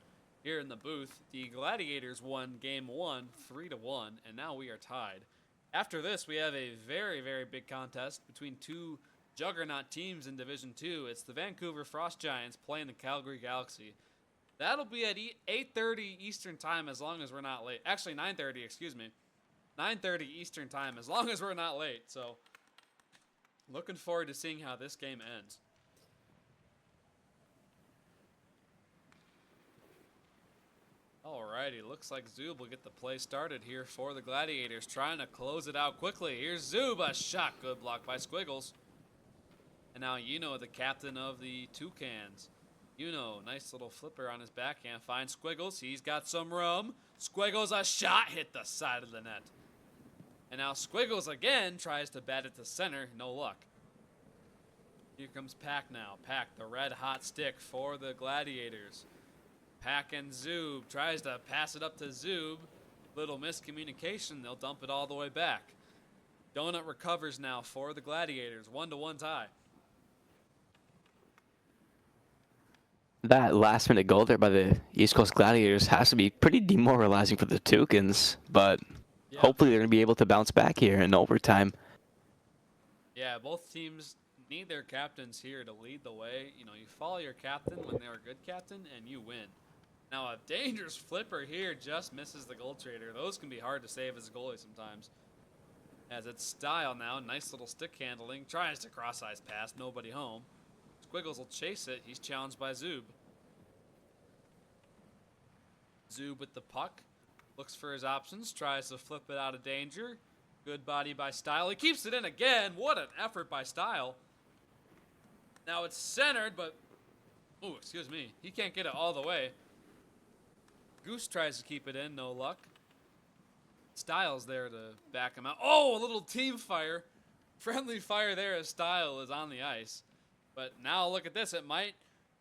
here in the booth. The Gladiators won game 1, 3-1, and now we are tied. After this, we have a very, very big contest between two juggernaut teams in Division 2. It's the Vancouver Frost Giants playing the Calgary Galaxy. That'll be at 8:30 Eastern Time as long as we're not late. Actually, 9:30, excuse me. 9:30 Eastern Time as long as we're not late. So, looking forward to seeing how this game ends. Alrighty, looks like Zub will get the play started here for the Gladiators, trying to close it out quickly. Here's Zub, a shot, good block by Squiggles. And now the captain of the Toucans. Nice little flipper on his backhand, finds Squiggles, he's got some room. Squiggles, a shot, hit the side of the net. And now Squiggles again tries to bat it to center, no luck. Here comes Pack now. Pack, the red hot stick for the Gladiators. Pack and Zub tries to pass it up to Zub. Little miscommunication. They'll dump it all the way back. Donut recovers now for the Gladiators. 1-1 tie. That last-minute goal there by the East Coast Gladiators has to be pretty demoralizing for the Toucans, but hopefully they're going to be able to bounce back here in overtime. Yeah, both teams need their captains here to lead the way. You follow your captain when they're a good captain, and you win. Now, a dangerous flipper here just misses the goal trader. Those can be hard to save as a goalie sometimes. As it's Style now, nice little stick handling. Tries to cross-ice pass, nobody home. Squiggles will chase it. He's challenged by Zub. Zub with the puck. Looks for his options. Tries to flip it out of danger. Good body by Style. He keeps it in again. What an effort by Style. Now it's centered, but... Ooh, excuse me. He can't get it all the way. Goose tries to keep it in. No luck. Style's there to back him out. Oh, a little team fire. Friendly fire there as Style is on the ice. But now look at this. It might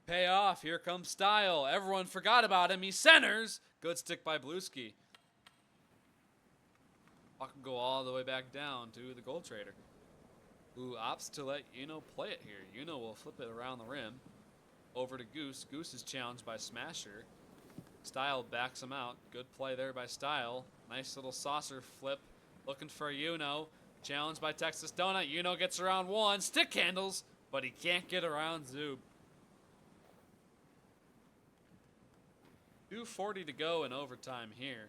pay off. Here comes Style. Everyone forgot about him. He centers. Good stick by Blueski. Puck can go all the way back down to the goal trader, who opts to let play it here. Will flip it around the rim. Over to Goose. Goose is challenged by Smasher. Style backs him out. Good play there by Style. Nice little saucer flip. Looking for Challenged by Texas Donut. Gets around one. Stick handles, but he can't get around Zub. 2:40 to go in overtime here.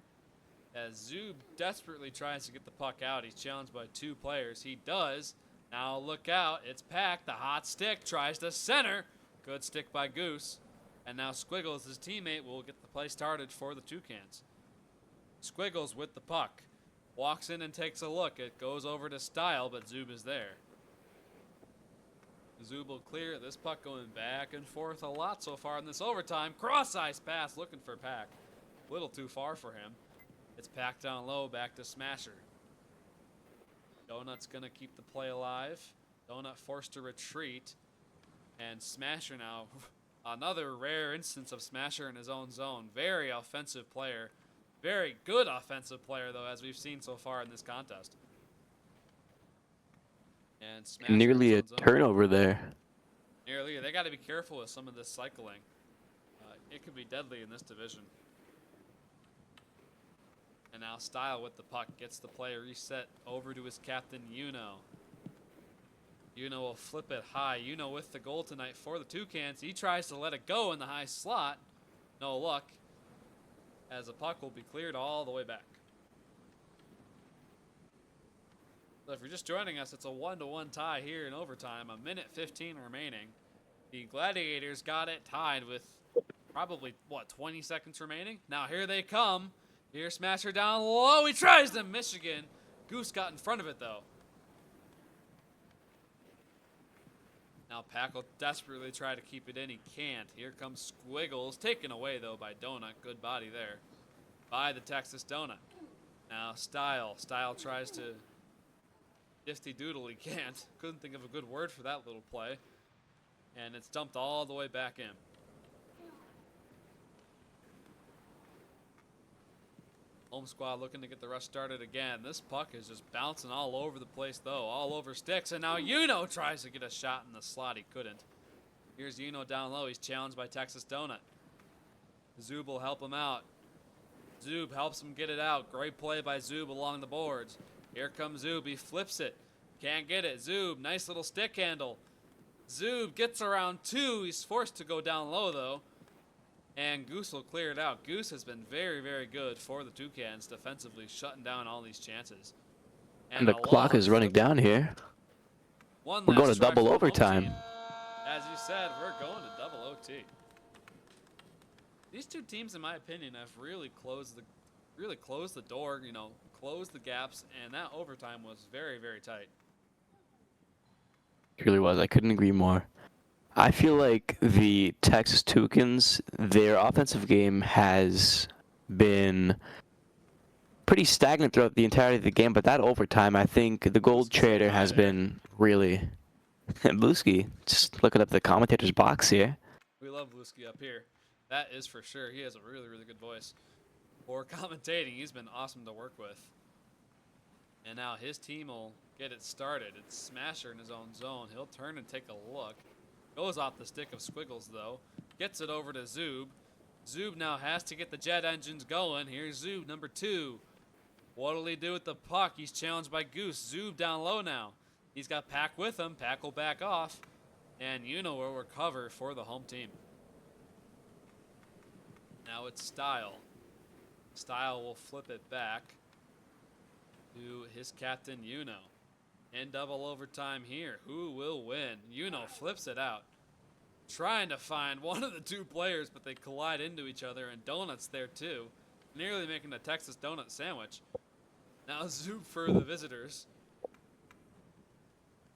As Zub desperately tries to get the puck out. He's challenged by two players. He does. Now look out, it's Pack. The hot stick tries to center. Good stick by Goose. And now Squiggles, his teammate, will get the play started for the Toucans. Squiggles with the puck. Walks in and takes a look. It goes over to Style, but Zub is there. Zub will clear it. This puck going back and forth a lot so far in this overtime. Cross-ice pass looking for Pack. A little too far for him. It's Pack down low, back to Smasher. Donut's going to keep the play alive. Donut forced to retreat. And Smasher now, another rare instance of Smasher in his own zone. Very offensive player. Very good offensive player, though, as we've seen so far in this contest. And Smasher Nearly a in his own zone. turnover there. Nearly. They got to be careful with some of this cycling. It could be deadly in this division. And now Style with the puck gets the play reset over to his captain, Yuno. Yuno will flip it high. Yuno with the goal tonight for the Toucans. He tries to let it go in the high slot. No luck, as the puck will be cleared all the way back. So if you're just joining us, it's a 1-1 tie here in overtime. 1:15 remaining. The Gladiators got it tied with probably, 20 seconds remaining? Now here they come. Here's Smasher down low. He tries to Michigan. Goose got in front of it, though. Now Pack will desperately try to keep it in. He can't. Here comes Squiggles. Taken away, though, by Donut. Good body there by the Texas Donut. Now Style. Style tries to Difty Doodle. He can't. Couldn't think of a good word for that little play. And it's dumped all the way back in. Home squad looking to get the rush started again. This puck is just bouncing all over the place, though. All over sticks. And now Yuno tries to get a shot in the slot. He couldn't. Here's Yuno down low. He's challenged by Texas Donut. Zub will help him out. Zub helps him get it out. Great play by Zub along the boards. Here comes Zub. He flips it. Can't get it. Zub, nice little stick handle. Zub gets around two. He's forced to go down low, though. And Goose will clear it out. Goose has been very, very good for the Toucans defensively, shutting down all these chances. And the clock is running down here. We're going to double overtime. As you said, we're going to double OT. These two teams, in my opinion, have really closed the door, closed the gaps, and that overtime was very, very tight. It really was. I couldn't agree more. I feel like the Texas Toucans, their offensive game has been pretty stagnant throughout the entirety of the game, but that overtime, I think the gold trader has been really... Bluski, just looking up the commentator's box here. We love Bluski up here. That is for sure. He has a really, really good voice. For commentating, he's been awesome to work with. And now his team will get it started. It's Smasher in his own zone. He'll turn and take a look. Goes off the stick of Squiggles, though. Gets it over to Zub. Zub now has to get the jet engines going. Here's Zub, number 2. What'll he do with the puck? He's challenged by Goose. Zub down low now. He's got Pack with him. Pack will back off. And Yuno will recover for the home team. Now it's Style. Style will flip it back to his captain, Yuno. In double overtime here. Who will win? Yuno flips it out. Trying to find one of the two players, but they collide into each other, and Donut's there too. Nearly making a Texas Donut sandwich. Now Zub for the visitors.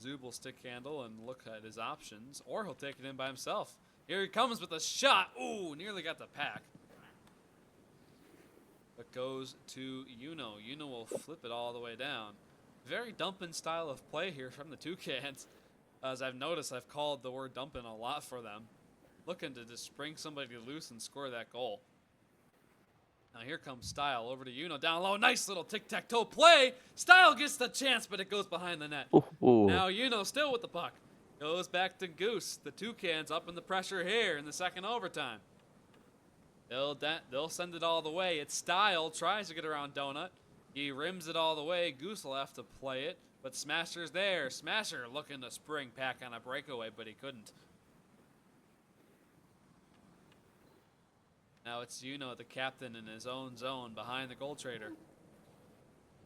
Zub will stick handle and look at his options, or he'll take it in by himself. Here he comes with a shot. Ooh, nearly got the Pack. But goes to Yuno. Yuno will flip it all the way down. Very dumping style of play here from the Toucans. As I've noticed, I've called the word dumping a lot for them. Looking to just spring somebody loose and score that goal. Now here comes Style over to Yuno. Down low. Nice little tic-tac-toe play. Style gets the chance, but it goes behind the net. Ooh. Now Yuno still with the puck. Goes back to Goose. The Toucans up in the pressure here in the second overtime. They'll send it all the way. It's Style. Tries to get around Donut. He rims it all the way. Goose will have to play it, but Smasher's there. Smasher looking to spring Pack on a breakaway, but he couldn't. Now it's Yuno, the captain, in his own zone behind the goal trader.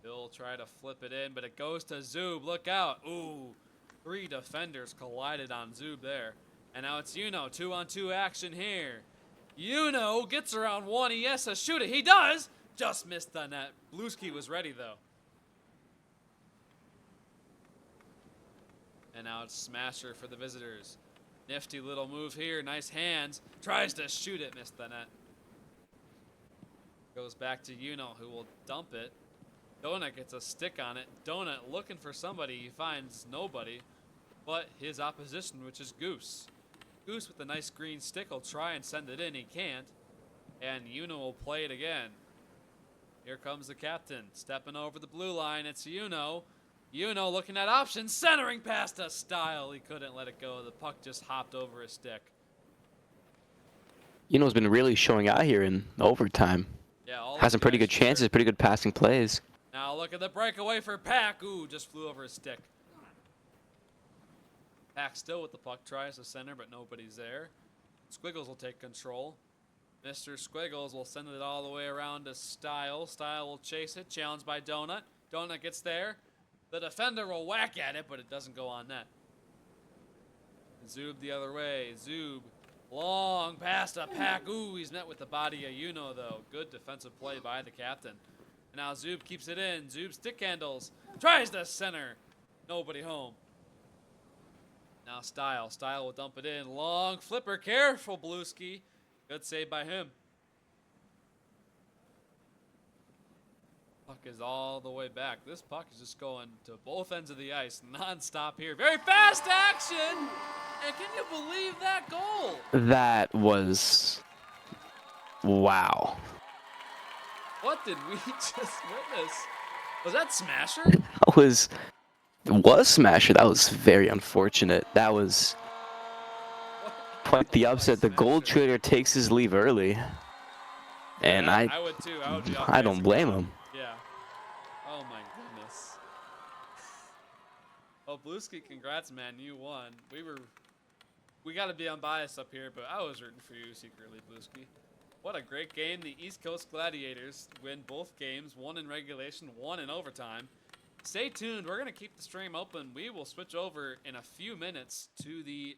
He'll try to flip it in, but it goes to Zub. Look out. Ooh, Three defenders collided on Zoob there. And now it's Yuno, 2-on-2 action here. Yuno gets around one, he has to shoot it, he does! Just missed the net. Blueski was ready though. And now it's Smasher for the visitors. Nifty little move here, nice hands. Tries to shoot it, missed the net. Goes back to Yuno, who will dump it. Donut gets a stick on it. Donut looking for somebody, he finds nobody but his opposition, which is Goose. Goose with a nice green stick will try and send it in, he can't. And Yuno will play it again. Here comes the captain, stepping over the blue line, it's Yuno. Yuno looking at options, centering past a Style. He couldn't let it go. The puck just hopped over his stick. Yuno's been really showing out here in overtime. Yeah, all Has some pretty good chances, pretty good passing plays. Now look at the breakaway for Pack. Ooh, just flew over his stick. Pack still with the puck, tries to center, but nobody's there. Squiggles will take control. Mr. Squiggles will send it all the way around to Style. Style will chase it, challenged by Donut. Donut gets there. The defender will whack at it, but it doesn't go on net. Zoob the other way. Zoob, long pass to Pack. Ooh, he's met with the body of Yuno, though. Good defensive play by the captain. And now Zoob keeps it in. Zoob stick handles. Tries to center. Nobody home. Now Style. Style will dump it in. Long flipper. Careful, Blueski. Good save by him. Puck is all the way back. This puck is just going to both ends of the ice non-stop here. Very fast action! And can you believe that goal? That was... wow. What did we just witness? Was that Smasher? That was Smasher. That was very unfortunate. That was quite the upset. The goal trader takes his leave early. And I would too. I would be I don't blame him. Yeah. Oh my goodness. Well, Blueski, congrats, man. You won. We got to be unbiased up here, but I was rooting for you secretly, Blueski. What a great game. The East Coast Gladiators win both games, one in regulation, one in overtime. Stay tuned. We're going to keep the stream open. We will switch over in a few minutes to the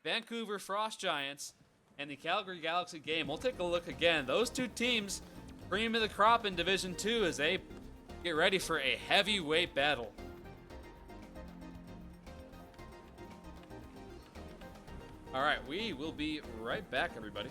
Vancouver Frost Giants and the Calgary Galaxy game. We'll take a look again. Those two teams, cream of the crop in Division 2 as they get ready for a heavyweight battle. All right, we will be right back, everybody.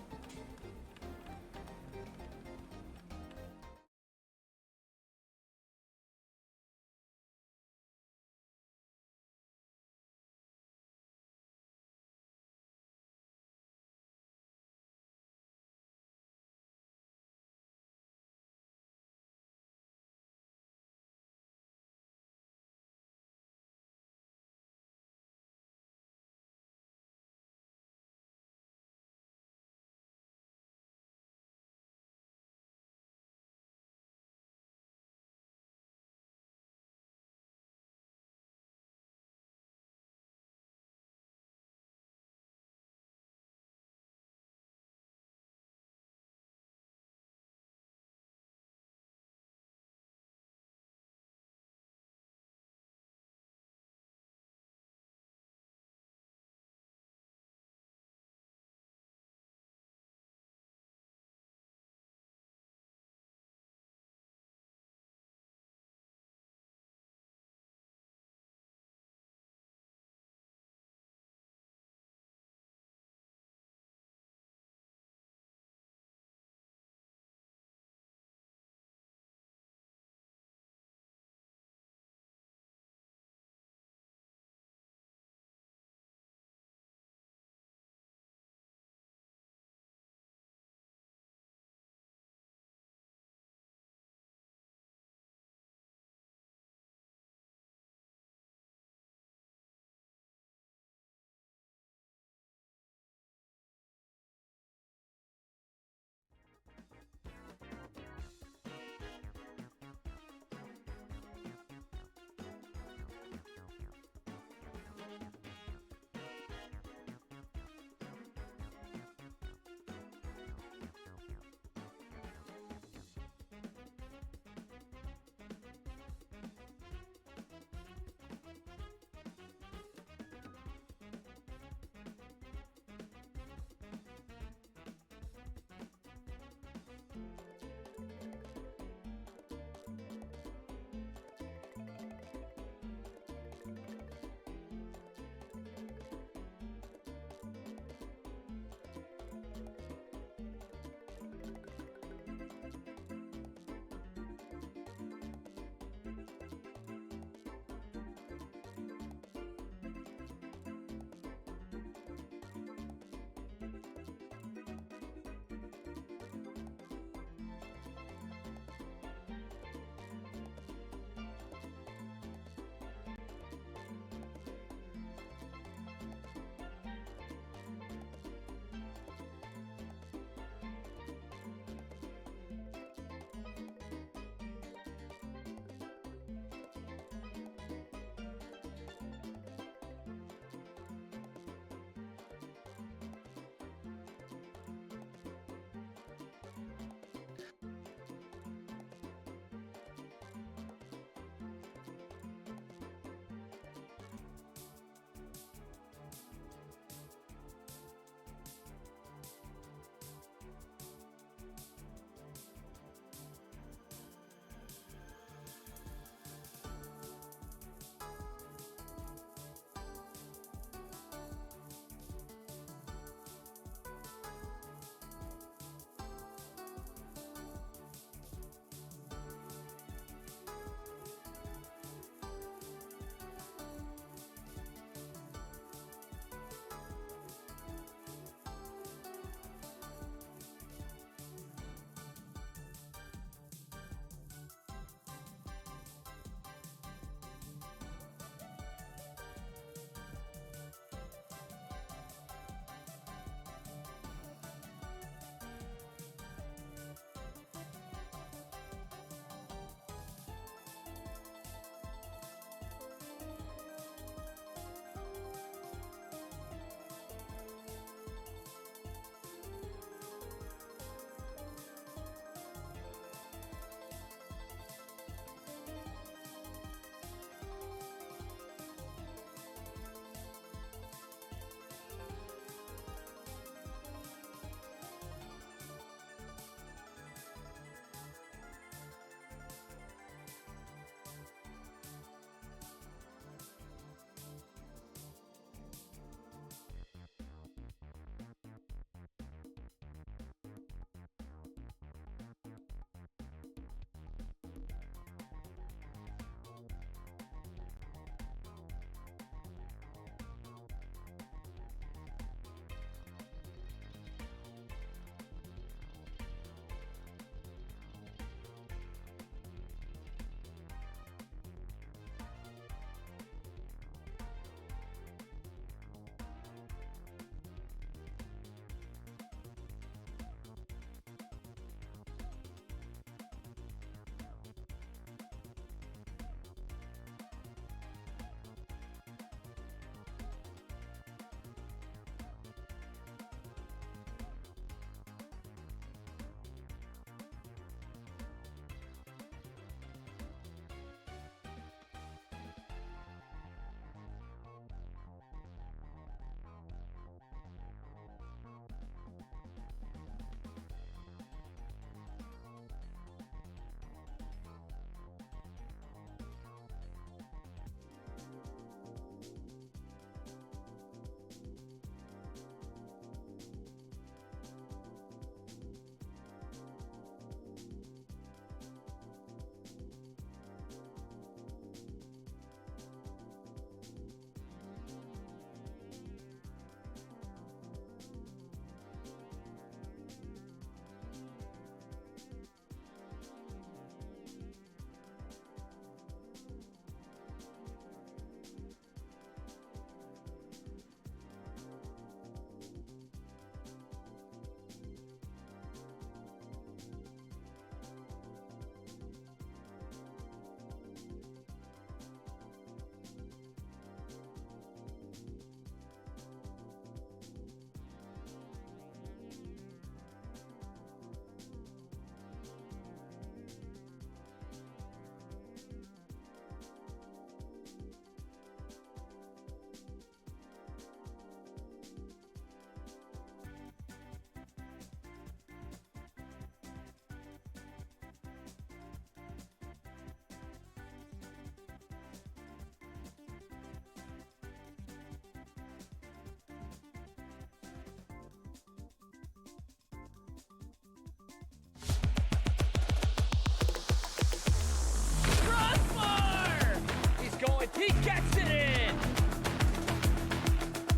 He gets it in.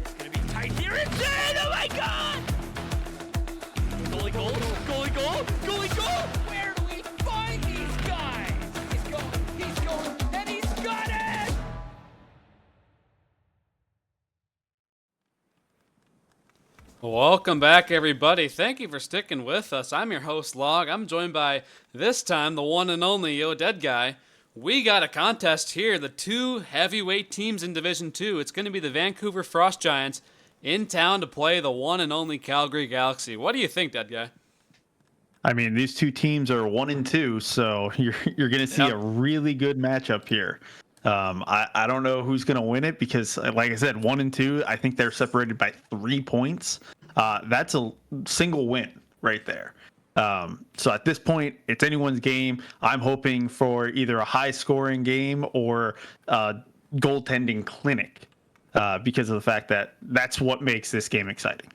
It's gonna be tight here. It's in. Oh my God! Goalie goal. Goalie goal. Goalie goal. Where do we find these guys? He's going, and he's got it. Welcome back, everybody. Thank you for sticking with us. I'm your host, Log. I'm joined by, this time, the one and only Yo Dead Guy. We got a contest here. The two heavyweight teams in Division 2. It's going to be the Vancouver Frost Giants in town to play the one and only Calgary Galaxy. What do you think, Dead Guy? I mean, these two teams are 1-2, so you're going to see a really good matchup here. I don't know who's going to win it because, like I said, 1-2. I think they're separated by 3 points. That's a single win right there. So at this point, it's anyone's game. I'm hoping for either a high-scoring game or a goaltending clinic because of the fact that that's what makes this game exciting.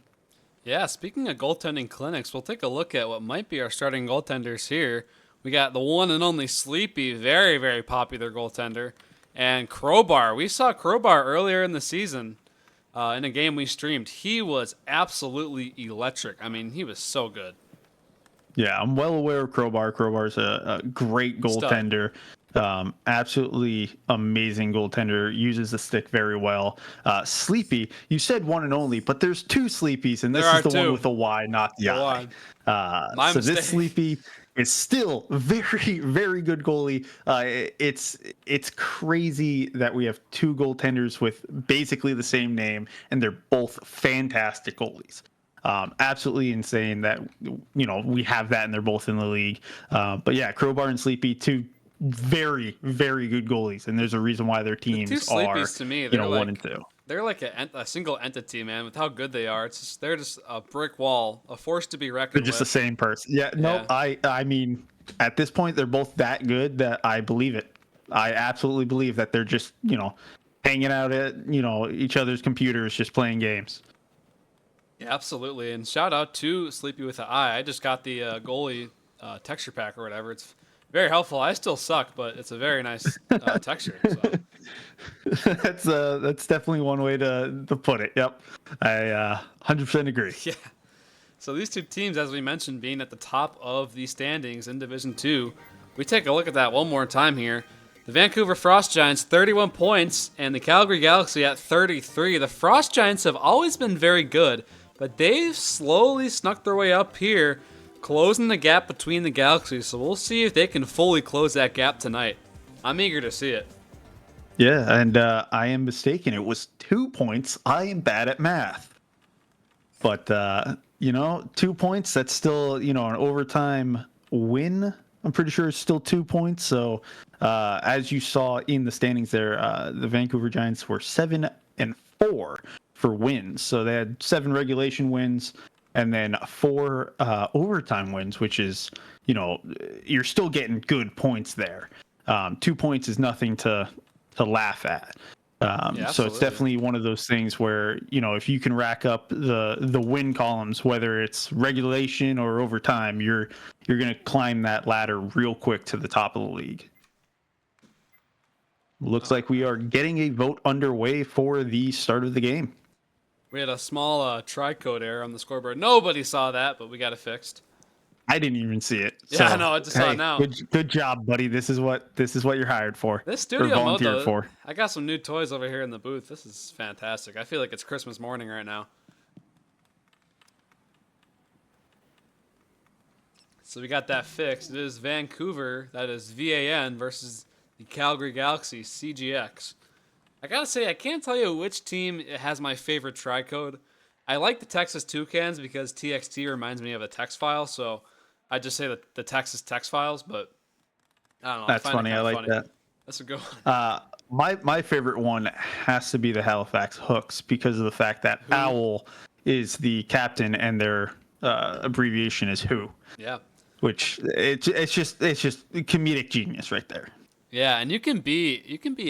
Yeah, speaking of goaltending clinics, we'll take a look at what might be our starting goaltenders here. We got the one and only Sleepy, very, very popular goaltender, and Crowbar. We saw Crowbar earlier in the season in a game we streamed. He was absolutely electric. I mean, he was so good. Yeah, I'm well aware of Crowbar. Crowbar's a great goaltender. Absolutely amazing goaltender. Uses the stick very well. Sleepy, you said one and only, but there's two Sleepies, and this is the one with the Y, not the I. My so mistake. This Sleepy is still very, very good goalie. It's crazy that we have two goaltenders with basically the same name, and they're both fantastic goalies. Absolutely insane that we have that and they're both in the league. But yeah, Crowbar and Sleepy, two very, very good goalies, and there's a reason why their teams are to me, they're like, 1 and 2. They're like a single entity, man. With how good they are, they're just a brick wall, a force to be reckoned with. They're just the same person. Yeah, no, I mean, at this point, they're both that good that I believe it. I absolutely believe that they're just hanging out at each other's computers, just playing games. Yeah, absolutely. And shout out to Sleepy with an I. I just got the goalie texture pack or whatever. It's very helpful. I still suck, but it's a very nice texture. So. That's definitely one way to put it. Yep, I 100% agree. Yeah. So these two teams, as we mentioned, being at the top of the standings in Division 2, we take a look at that one more time here. The Vancouver Frost Giants, 31 points, and the Calgary Galaxy at 33. The Frost Giants have always been very good, but they've slowly snuck their way up here, closing the gap between the Galaxies. So we'll see if they can fully close that gap tonight. I'm eager to see it. Yeah, and I am mistaken. It was 2 points. I am bad at math. But, 2 points, that's still, an overtime win. I'm pretty sure it's still 2 points. So as you saw in the standings there, the Vancouver Giants were 7-4 for wins. So they had 7 regulation wins and then 4 overtime wins, which is, you're still getting good points there. 2 points is nothing to laugh at. So it's definitely one of those things where, if you can rack up the win columns, whether it's regulation or overtime, you're going to climb that ladder real quick to the top of the league. Looks like we are getting a vote underway for the start of the game. We had a small tri-code error on the scoreboard. Nobody saw that, but we got it fixed. I didn't even see it. Yeah, I know. I just saw it now. Good job, buddy. This is what you're hired for. This studio mode, though, for. I got some new toys over here in the booth. This is fantastic. I feel like it's Christmas morning right now. So we got that fixed. It is Vancouver, that is VAN, versus the Calgary Galaxy, CGX. I gotta say, I can't tell you which team has my favorite tri-code. I like the Texas Toucans because TXT reminds me of a text file, so I just say the Texas text files, but I don't know. That's funny. I like that. That's a good one. My favorite one has to be the Halifax Hooks because of the fact that Owl is the captain and their abbreviation is Who. Yeah. Which it's just comedic genius right there. Yeah, and you can be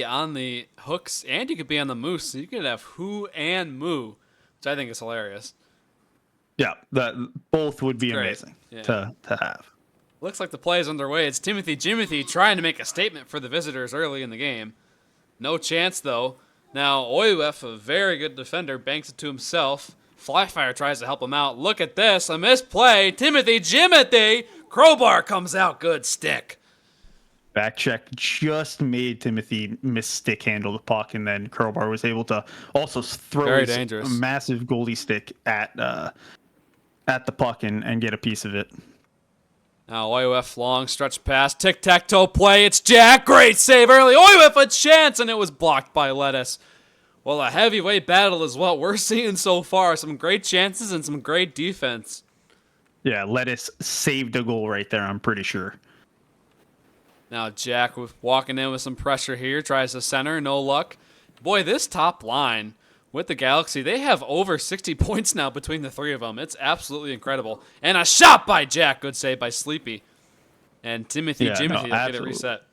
on the Hooks and you could be on the Moose, so you could have Who and Moo, which I think is hilarious. Yeah, that both would be amazing to have. Looks like the play is underway. It's Timothy Jimothy trying to make a statement for the visitors early in the game. No chance, though. Now, Oyuef, a very good defender, banks it to himself. Flyfire tries to help him out. Look at this. A misplay. Jimothy. Crowbar comes out. Good stick. Back check just made Timothy miss stick handle the puck, and then Crowbar was able to also throw Very his dangerous. massive goalie stick at the puck and get a piece of it. Now, Oyuef long stretch pass. Tic-tac-toe play. It's Jack. Great save early. Oyuef a chance, and it was blocked by Lettuce. Well, a heavyweight battle is what we're seeing so far. Some great chances and some great defense. Yeah, Lettuce saved a goal right there, I'm pretty sure. Now Jack walking in with some pressure here. Tries to center. No luck. Boy, this top line with the Galaxy, they have over 60 points now between the three of them. It's absolutely incredible. And a shot by Jack. Good save by Sleepy. And Jimothy will get it reset.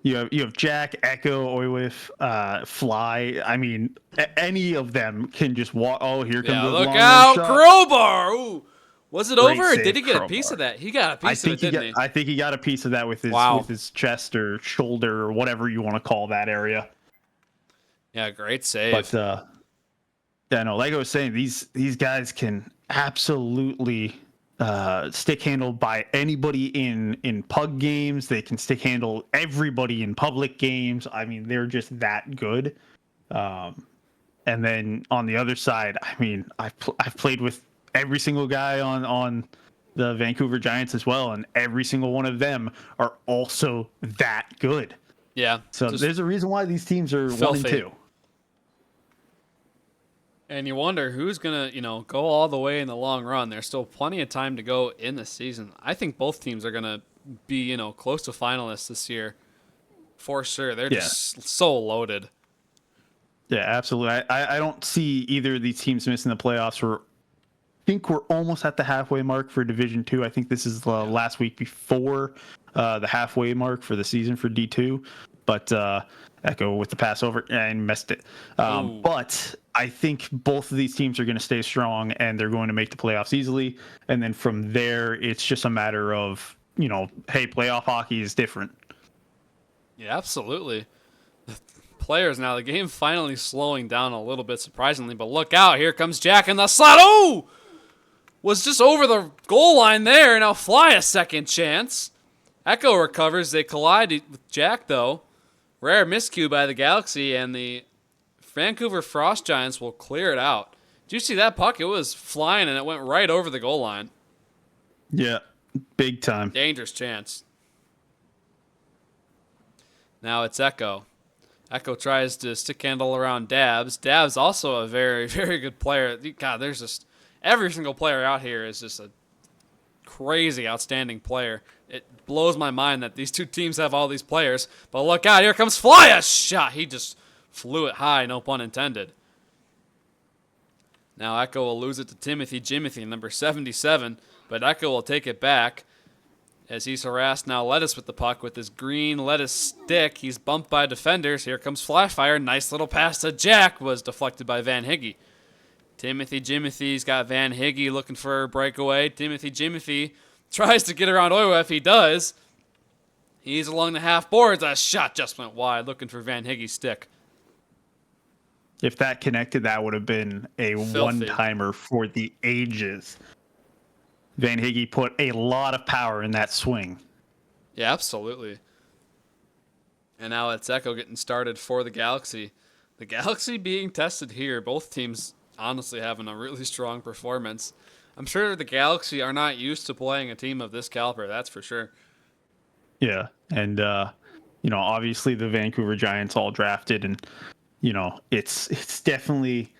You have Jack, Echo, Oyuef, Fly. I mean, any of them can just walk. Oh, here comes the look long out. shot. Crowbar. Ooh. Was it Great over, or save, did he get Crowbar. a piece of that? He got a piece of it, didn't he? I think he got a piece of that with his chest or shoulder or whatever you want to call that area. Yeah, great save. But yeah, no, like I was saying, these guys can absolutely stick handle by anybody in pug games. They can stick handle everybody in public games. I mean, they're just that good. And then on the other side, I mean, I've played with every single guy on the Vancouver Giants as well, and every single one of them are also that good. Yeah. So there's a reason why these teams are 1-2. And you wonder who's going to, go all the way in the long run. There's still plenty of time to go in the season. I think both teams are going to be, close to finalists this year. For sure. They're just so loaded. Yeah, absolutely. I don't see either of these teams missing the playoffs. I think we're almost at the halfway mark for Division 2. I think this is the last week before the halfway mark for the season for D2. But Echo with the Passover and missed it. But I think both of these teams are going to stay strong, and they're going to make the playoffs easily. And then from there, it's just a matter of, hey, playoff hockey is different. Yeah, absolutely. Players now, the game finally slowing down a little bit, surprisingly. But look out, here comes Jack in the slot. Oh! Was just over the goal line there. Now Fly a second chance. Echo recovers. They collide with Jack, though. Rare miscue by the Galaxy, and the Vancouver Frost Giants will clear it out. Did you see that puck? It was flying, and it went right over the goal line. Yeah, big time. Dangerous chance. Now it's Echo. Echo tries to stick handle around Dabs. Dabs also a very, very good player. God, there's just... Every single player out here is just a crazy, outstanding player. It blows my mind that these two teams have all these players. But look out, here comes Fly, a shot. He just flew it high, no pun intended. Now Echo will lose it to Jimothy, number 77. But Echo will take it back as he's harassed now Lettuce with the puck with his green Lettuce stick. He's bumped by defenders. Here comes Flyfire. Nice little pass to Jack. Was deflected by Van Higgy. Jimothy's got Van Higgy looking for a breakaway. Jimothy tries to get around Oyuef. He does. He's along the half boards. A shot just went wide, looking for Van Higgy's stick. If that connected, that would have been a one-timer for the ages. Van Higgy put a lot of power in that swing. Yeah, absolutely. And now it's Echo getting started for the Galaxy. The Galaxy being tested here. Both teams honestly having a really strong performance. I'm sure the Galaxy are not used to playing a team of this caliber, that's for sure. Yeah, and obviously the Vancouver Giants all drafted, and it's definitely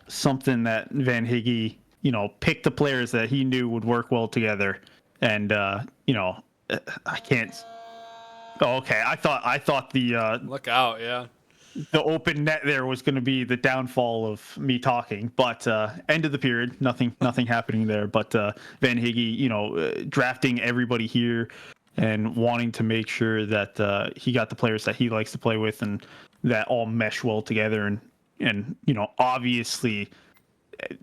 something that Van Higgy picked the players that he knew would work well together, and I can't. Oh, okay, I thought the look out, yeah. The open net there was going to be the downfall of me talking, but end of the period, nothing happening there. But Van Higgy, drafting everybody here and wanting to make sure that he got the players that he likes to play with and that all mesh well together. And obviously,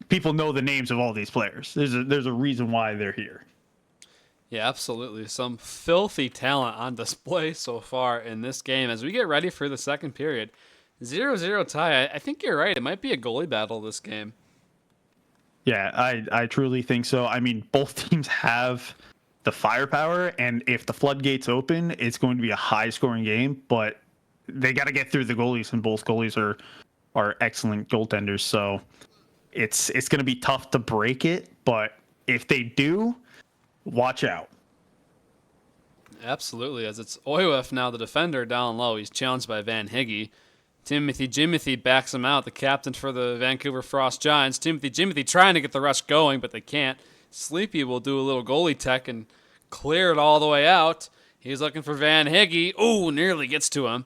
people know the names of all these players. There's a reason why they're here. Yeah, absolutely. Some filthy talent on display so far in this game as we get ready for the second period. 0-0 tie. I think you're right. It might be a goalie battle this game. Yeah, I truly think so. I mean, both teams have the firepower, and if the floodgates open, it's going to be a high-scoring game. But they got to get through the goalies, and both goalies are excellent goaltenders. So it's going to be tough to break it. But if they do, watch out. Absolutely, as it's Oyuef now, the defender down low. He's challenged by Van Higgy. Jimothy backs him out, the captain for the Vancouver Frost Giants. Jimothy trying to get the rush going, but they can't. Sleepy will do a little goalie tech and clear it all the way out. He's looking for Van Higgy. Ooh, nearly gets to him.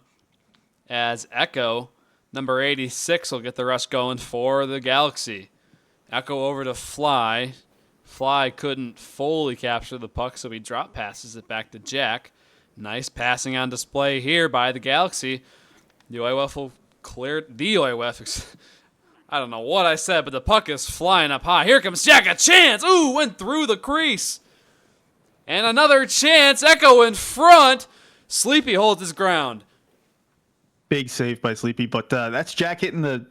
As Echo, number 86, will get the rush going for the Galaxy. Echo over to Fly. Fly couldn't fully capture the puck, so he drop passes it back to Jack. Nice passing on display here by the Galaxy. The Oyuef will clear the Oyuef. I don't know what I said, but the puck is flying up high. Here comes Jack, a chance. Ooh, went through the crease. And another chance. Echo in front. Sleepy holds his ground. Big save by Sleepy, but that's Jack hitting the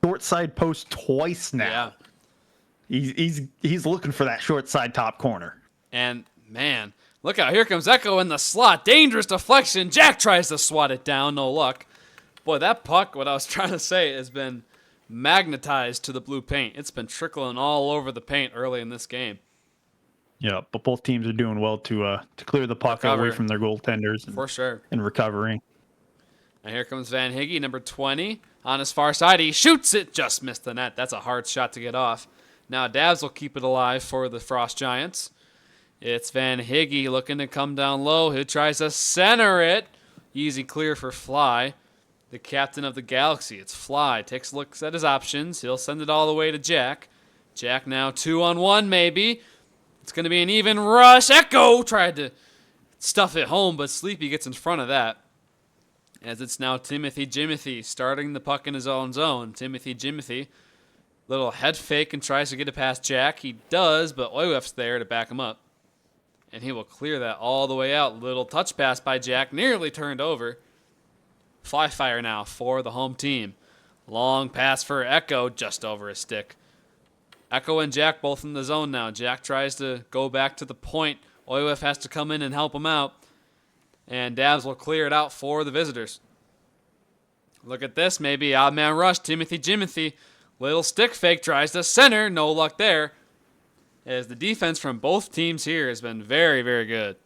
short side post twice now. Yeah. He's looking for that short side top corner. And, man, look out. Here comes Echo in the slot. Dangerous deflection. Jack tries to swat it down. No luck. Boy, that puck, what I was trying to say, has been magnetized to the blue paint. It's been trickling all over the paint early in this game. Yeah, but both teams are doing well to clear the puck away from their goaltenders. For sure. And recovering. And here comes Van Higgy, number 20. On his far side, he shoots it. Just missed the net. That's a hard shot to get off. Now Davs will keep it alive for the Frost Giants. It's Van Higgy looking to come down low. He tries to center it. Easy clear for Fly. The captain of the Galaxy. It's Fly. Takes looks at his options. He'll send it all the way to Jack. Jack now 2-on-1 maybe. It's going to be an even rush. Echo tried to stuff it home, but Sleepy gets in front of that. As it's now Jimothy starting the puck in his own zone. Jimothy. Little head fake and tries to get it past Jack. He does, but Oyuef's there to back him up. And he will clear that all the way out. Little touch pass by Jack. Nearly turned over. Fly fire now for the home team. Long pass for Echo, just over his stick. Echo and Jack both in the zone now. Jack tries to go back to the point. Oyuef has to come in and help him out. And Davs will clear it out for the visitors. Look at this, maybe odd man rush. Jimothy. Little stick fake tries to center. No luck there. As the defense from both teams here has been very, very good.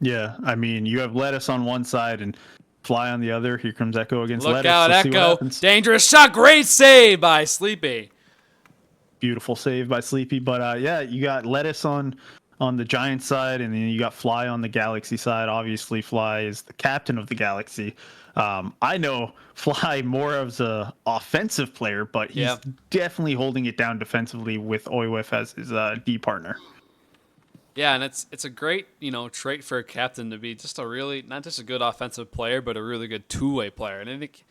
Yeah, I mean, you have Lettuce on one side and Fly on the other. Here comes Echo against Look Lettuce. out, Let's see what Echo. happens. Dangerous shot. Great save by Sleepy. Beautiful save by Sleepy. But yeah, you got Lettuce on the Giant side, and then you got Fly on the Galaxy side. Obviously, Fly is the captain of the Galaxy. I know Fly more as an offensive player, but he's definitely holding it down defensively with Oyuef as his D partner. Yeah, and it's a great, trait for a captain to be just a really, not just a good offensive player, but a really good two-way player. And I think,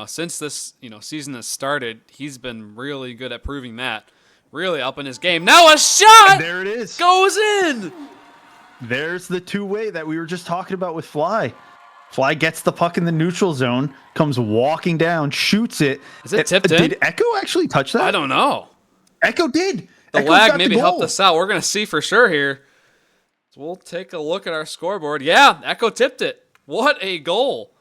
since this, season has started, he's been really good at proving that. Really upping his game. Now a shot! There it is. Goes in! There's the two-way that we were just talking about with Fly. Fly gets the puck in the neutral zone, comes walking down, shoots it. Is it tipped in? Did Echo actually touch that? I don't know. Echo did. The Echo's lag got maybe the goal. helped us out. We're going to see for sure here. So we'll take a look at our scoreboard. Yeah, Echo tipped it. What a goal.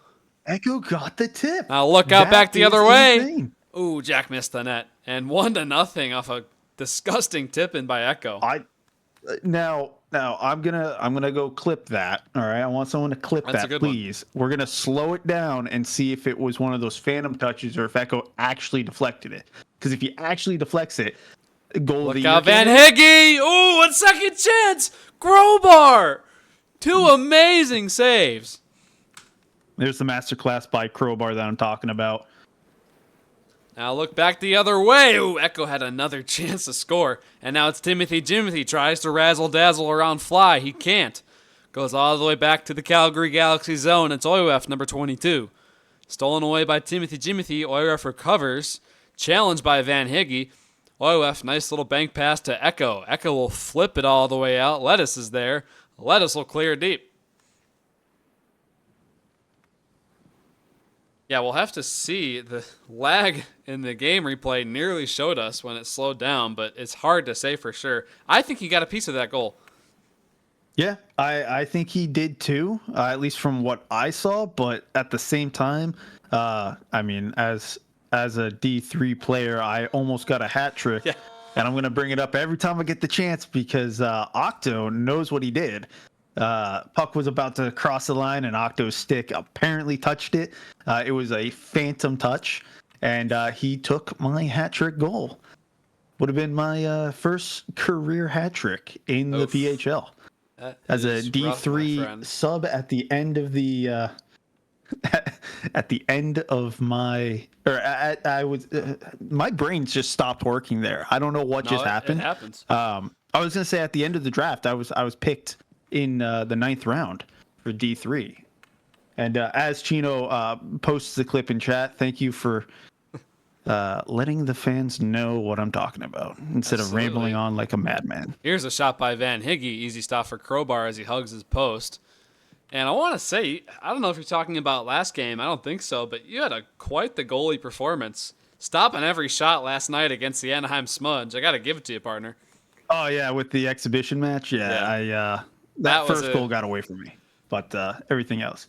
Echo got the tip. Now look out That back the is other way. insane. Ooh, Jack missed the net. And 1-0 off a disgusting tip-in by Echo. Now I'm gonna go clip that. All right, I want someone to clip That's a that, good one. please. We're gonna slow it down and see if it was one of those phantom touches or if Echo actually deflected it. Because if he actually deflects it, goal of the Look year. out, Van Higgy! Ooh, a second chance! Crowbar! Two amazing saves. There's the masterclass by Crowbar that I'm talking about. Now look back the other way. Ooh, Echo had another chance to score. And now it's Jimothy tries to razzle-dazzle around Fly. He can't. Goes all the way back to the Calgary Galaxy zone. It's Oyuef, number 22. Stolen away by Jimothy. Oyuef recovers. Challenged by Van Higgy. Oyuef, nice little bank pass to Echo. Echo will flip it all the way out. Lettuce is there. Lettuce will clear deep. Yeah, we'll have to see. The lag in the game replay nearly showed us when it slowed down, but it's hard to say for sure. I think he got a piece of that goal. Yeah, I think he did too, at least from what I saw. But at the same time, I mean, as a D3 player, I almost got a hat trick, Yeah. and I'm gonna bring it up every time I get the chance because Octo knows what he did. Puck was about to cross the line, and Octo's stick apparently touched it. It was a phantom touch, and he took my hat trick goal. Would have been my first career hat trick in the Oof. PHL. That As a is rough, my D3 friend. sub at the end of the at the end of my I was my brain's just stopped working there. I don't know what just happened. It happens. I was gonna say at the end of the draft, I was picked in the 9th round for D3, and as Chino posts the clip in chat, thank you for letting the fans know what I'm talking about instead Absolutely. of rambling on like a madman. Here's a shot by Van Higgy. Easy stop for Crowbar as he hugs his post. And I want to say, I don't know if you're talking about last game. I don't think so, but you had quite the goalie performance. Stopping every shot last night against the Anaheim Smudge. I got to give it to you, partner. Oh yeah, with the exhibition match, yeah. That was first goal got away from me, but everything else.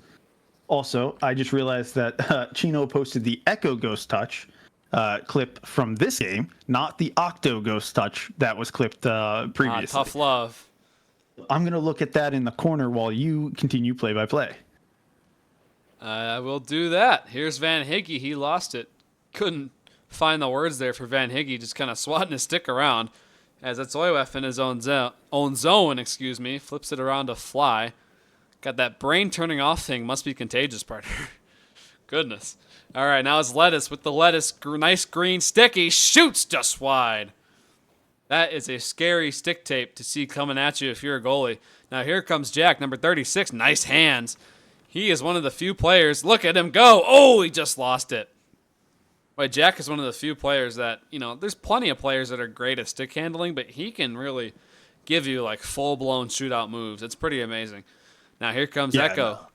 Also, I just realized that Chino posted the Echo Ghost Touch clip from this game, not the Octo Ghost Touch that was clipped previously. Tough love. I'm gonna look at that in the corner while you continue play by play. I will do that. Here's Van Higgy. He lost it. Couldn't find the words there for Van Higgy, just kind of swatting his stick around. As it's Oywef in his own zone, flips it around to Fly. Got that brain turning off thing. Must be contagious, partner. Goodness. All right, now it's Lettuce with the Lettuce. Nice green stick. He shoots just wide. That is a scary stick tape to see coming at you if you're a goalie. Now here comes Jack, number 36. Nice hands. He is one of the few players. Look at him go. Oh, he just lost it. Wait, Jack is one of the few players that, there's plenty of players that are great at stick handling, but he can really give you like full-blown shootout moves. It's pretty amazing. Now here comes Echo.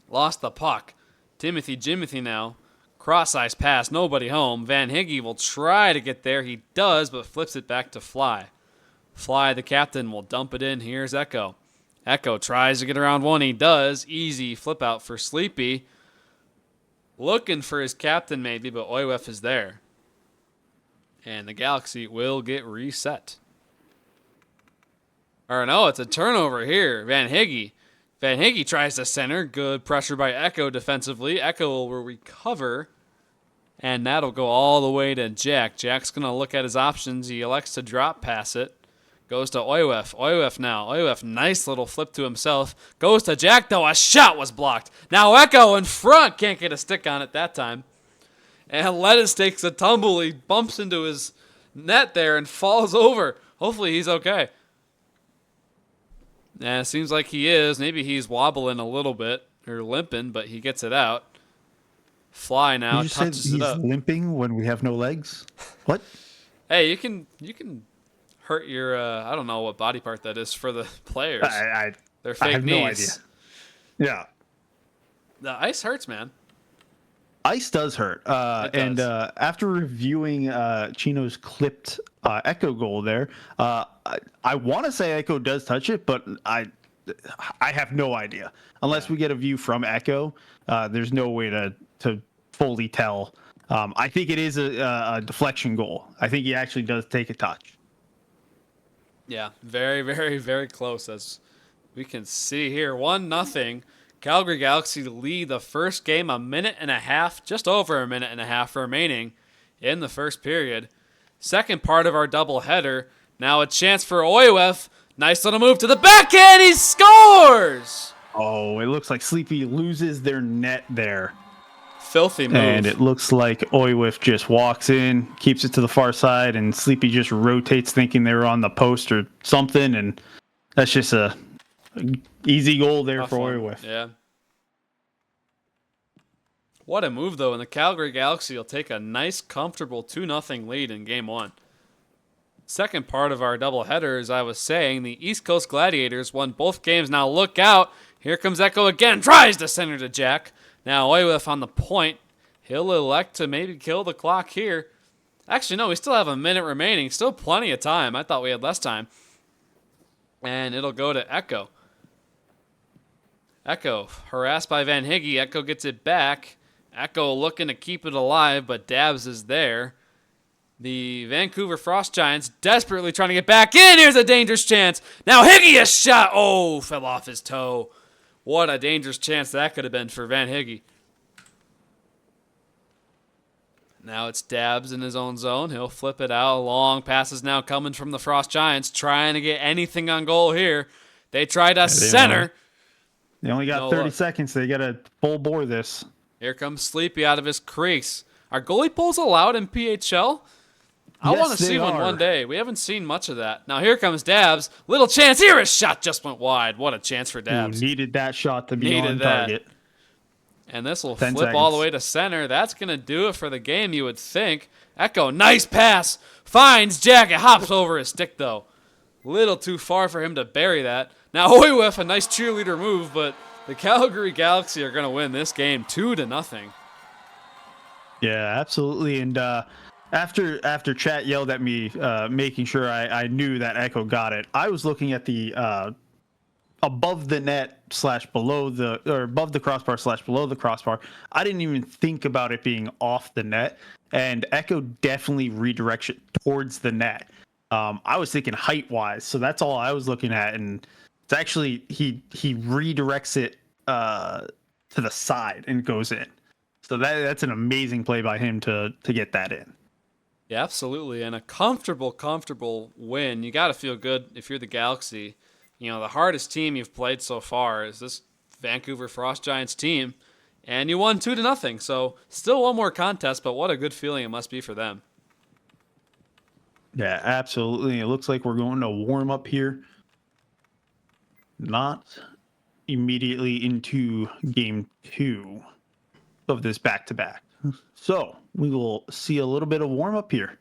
Lost the puck. Jimothy now. Cross-ice pass, nobody home. Van Higgy will try to get there. He does, but flips it back to Fly. Fly, the captain, will dump it in. Here's Echo. Echo tries to get around one. He does. Easy flip out for Sleepy. Looking for his captain maybe, but Oywef is there. And the Galaxy will get reset. Or no, it's a turnover here. Van Higgy. Van Higgy tries to center. Good pressure by Echo defensively. Echo will recover. And that'll go all the way to Jack. Jack's going to look at his options. He elects to drop pass it. Goes to Oywef. Oywef now. Oywef, nice little flip to himself. Goes to Jack, though. A shot was blocked. Now Echo in front. Can't get a stick on it that time. And Lettuce takes a tumble. He bumps into his net there and falls over. Hopefully he's okay. Yeah, it seems like he is. Maybe he's wobbling a little bit or limping, but he gets it out. Fly now You said touches it up. he's limping when we have no legs. What? Hey, you can hurt your I don't know what body part that is for the players. They're fake I have knees. no idea. Yeah. The ice hurts, man. Ice does hurt. And after reviewing Chino's clipped Echo goal there, I want to say Echo does touch it, but I have no idea. Unless we get a view from Echo, there's no way to fully tell. I think it is a deflection goal. I think he actually does take a touch. Yeah, very, very, very close, as we can see here. 1-0. Calgary Galaxy lead the first game, a minute and a half, just over a minute and a half remaining in the first period. Second part of our doubleheader. Now a chance for Oywef. Nice little move to the backhand. He scores! Oh, it looks like Sleepy loses their net there. Filthy move. And it looks like Oywif just walks in, keeps it to the far side, and Sleepy just rotates thinking they were on the post or something, and that's just a easy goal there Tough for one. Oywif. Yeah. What a move, though, and the Calgary Galaxy will take a nice, comfortable 2-0 lead in Game 1. second part of our doubleheader, as I was saying, the East Coast Gladiators won both games. Now look out. Here comes Echo again. Tries to center to Jack. Now Oywith on the point. He'll elect to maybe kill the clock here. Actually, no, we still have a minute remaining. Still plenty of time. I thought we had less time. And it'll go to Echo. Echo harassed by Van Higgy. Echo gets it back. Echo looking to keep it alive, but Dabs is there. The Vancouver Frost Giants desperately trying to get back in. Here's a dangerous chance. Now Higgy a shot. Oh, fell off his toe. What a dangerous chance that could have been for Van Higgy. Now it's Dabs in his own zone. He'll flip it out. Long passes now coming from the Frost Giants, trying to get anything on goal here. They try to center. They only got 30 seconds. They got to full bore this. Here comes Sleepy out of his crease. Are goalie pulls allowed in PHL? I want to see one day. We haven't seen much of that. Now here comes Dabs. Little chance. Here his shot just went wide. What a chance for Dabs. Needed that shot to be on target. And this will flip all the way to center. That's going to do it for the game, you would think. Echo, nice pass. Finds Jack. It hops over his stick, though. Little too far for him to bury that. Now Oywith, a nice cheerleader move, but the Calgary Galaxy are going to win this game 2-0. Yeah, absolutely. And after chat yelled at me, making sure I knew that Echo got it, I was looking at the above the net / below the, or above the crossbar / below the crossbar. I didn't even think about it being off the net, and Echo definitely redirects it towards the net. I was thinking height wise, so that's all I was looking at, and it's actually he redirects it to the side and goes in. So that's an amazing play by him to get that in. Yeah, absolutely, and a comfortable win. You got to feel good if you're the Galaxy. You know, the hardest team you've played so far is this Vancouver Frost Giants team, and you won 2-0. So still one more contest, but what a good feeling it must be for them. Yeah, absolutely. It looks like we're going to warm up here. Not immediately into game 2 of this back-to-back. So we will see a little bit of warm up here.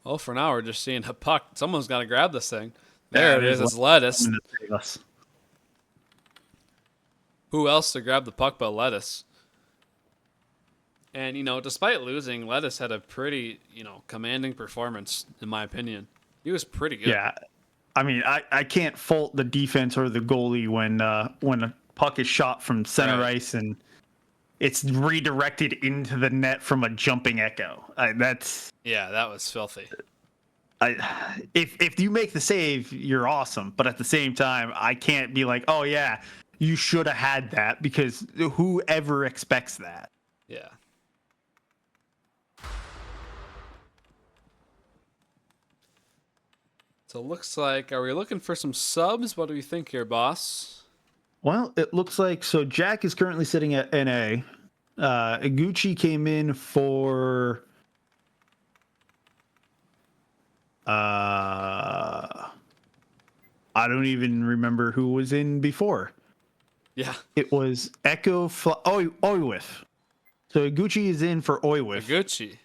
Well, for now, we're just seeing a puck. Someone's got to grab this thing. There it is. It's Lettuce. Who else to grab the puck but Lettuce? And, you know, despite losing, Lettuce had a pretty, commanding performance, in my opinion. He was pretty good. Yeah. I mean, I can't fault the defense or the goalie when a puck is shot from center ice and it's redirected into the net from a jumping Echo. That was filthy. If you make the save, you're awesome. But at the same time, I can't be like, oh yeah, you should have had that, because whoever expects that? Yeah. So it looks like, are we looking for some subs? What do you think here, boss? Well, it looks like, so Jack is currently sitting at NA. Iguchi came in for I don't even remember who was in before. Yeah. It was Echo Oywith. So Iguchi is in for Oywith. Iguchi.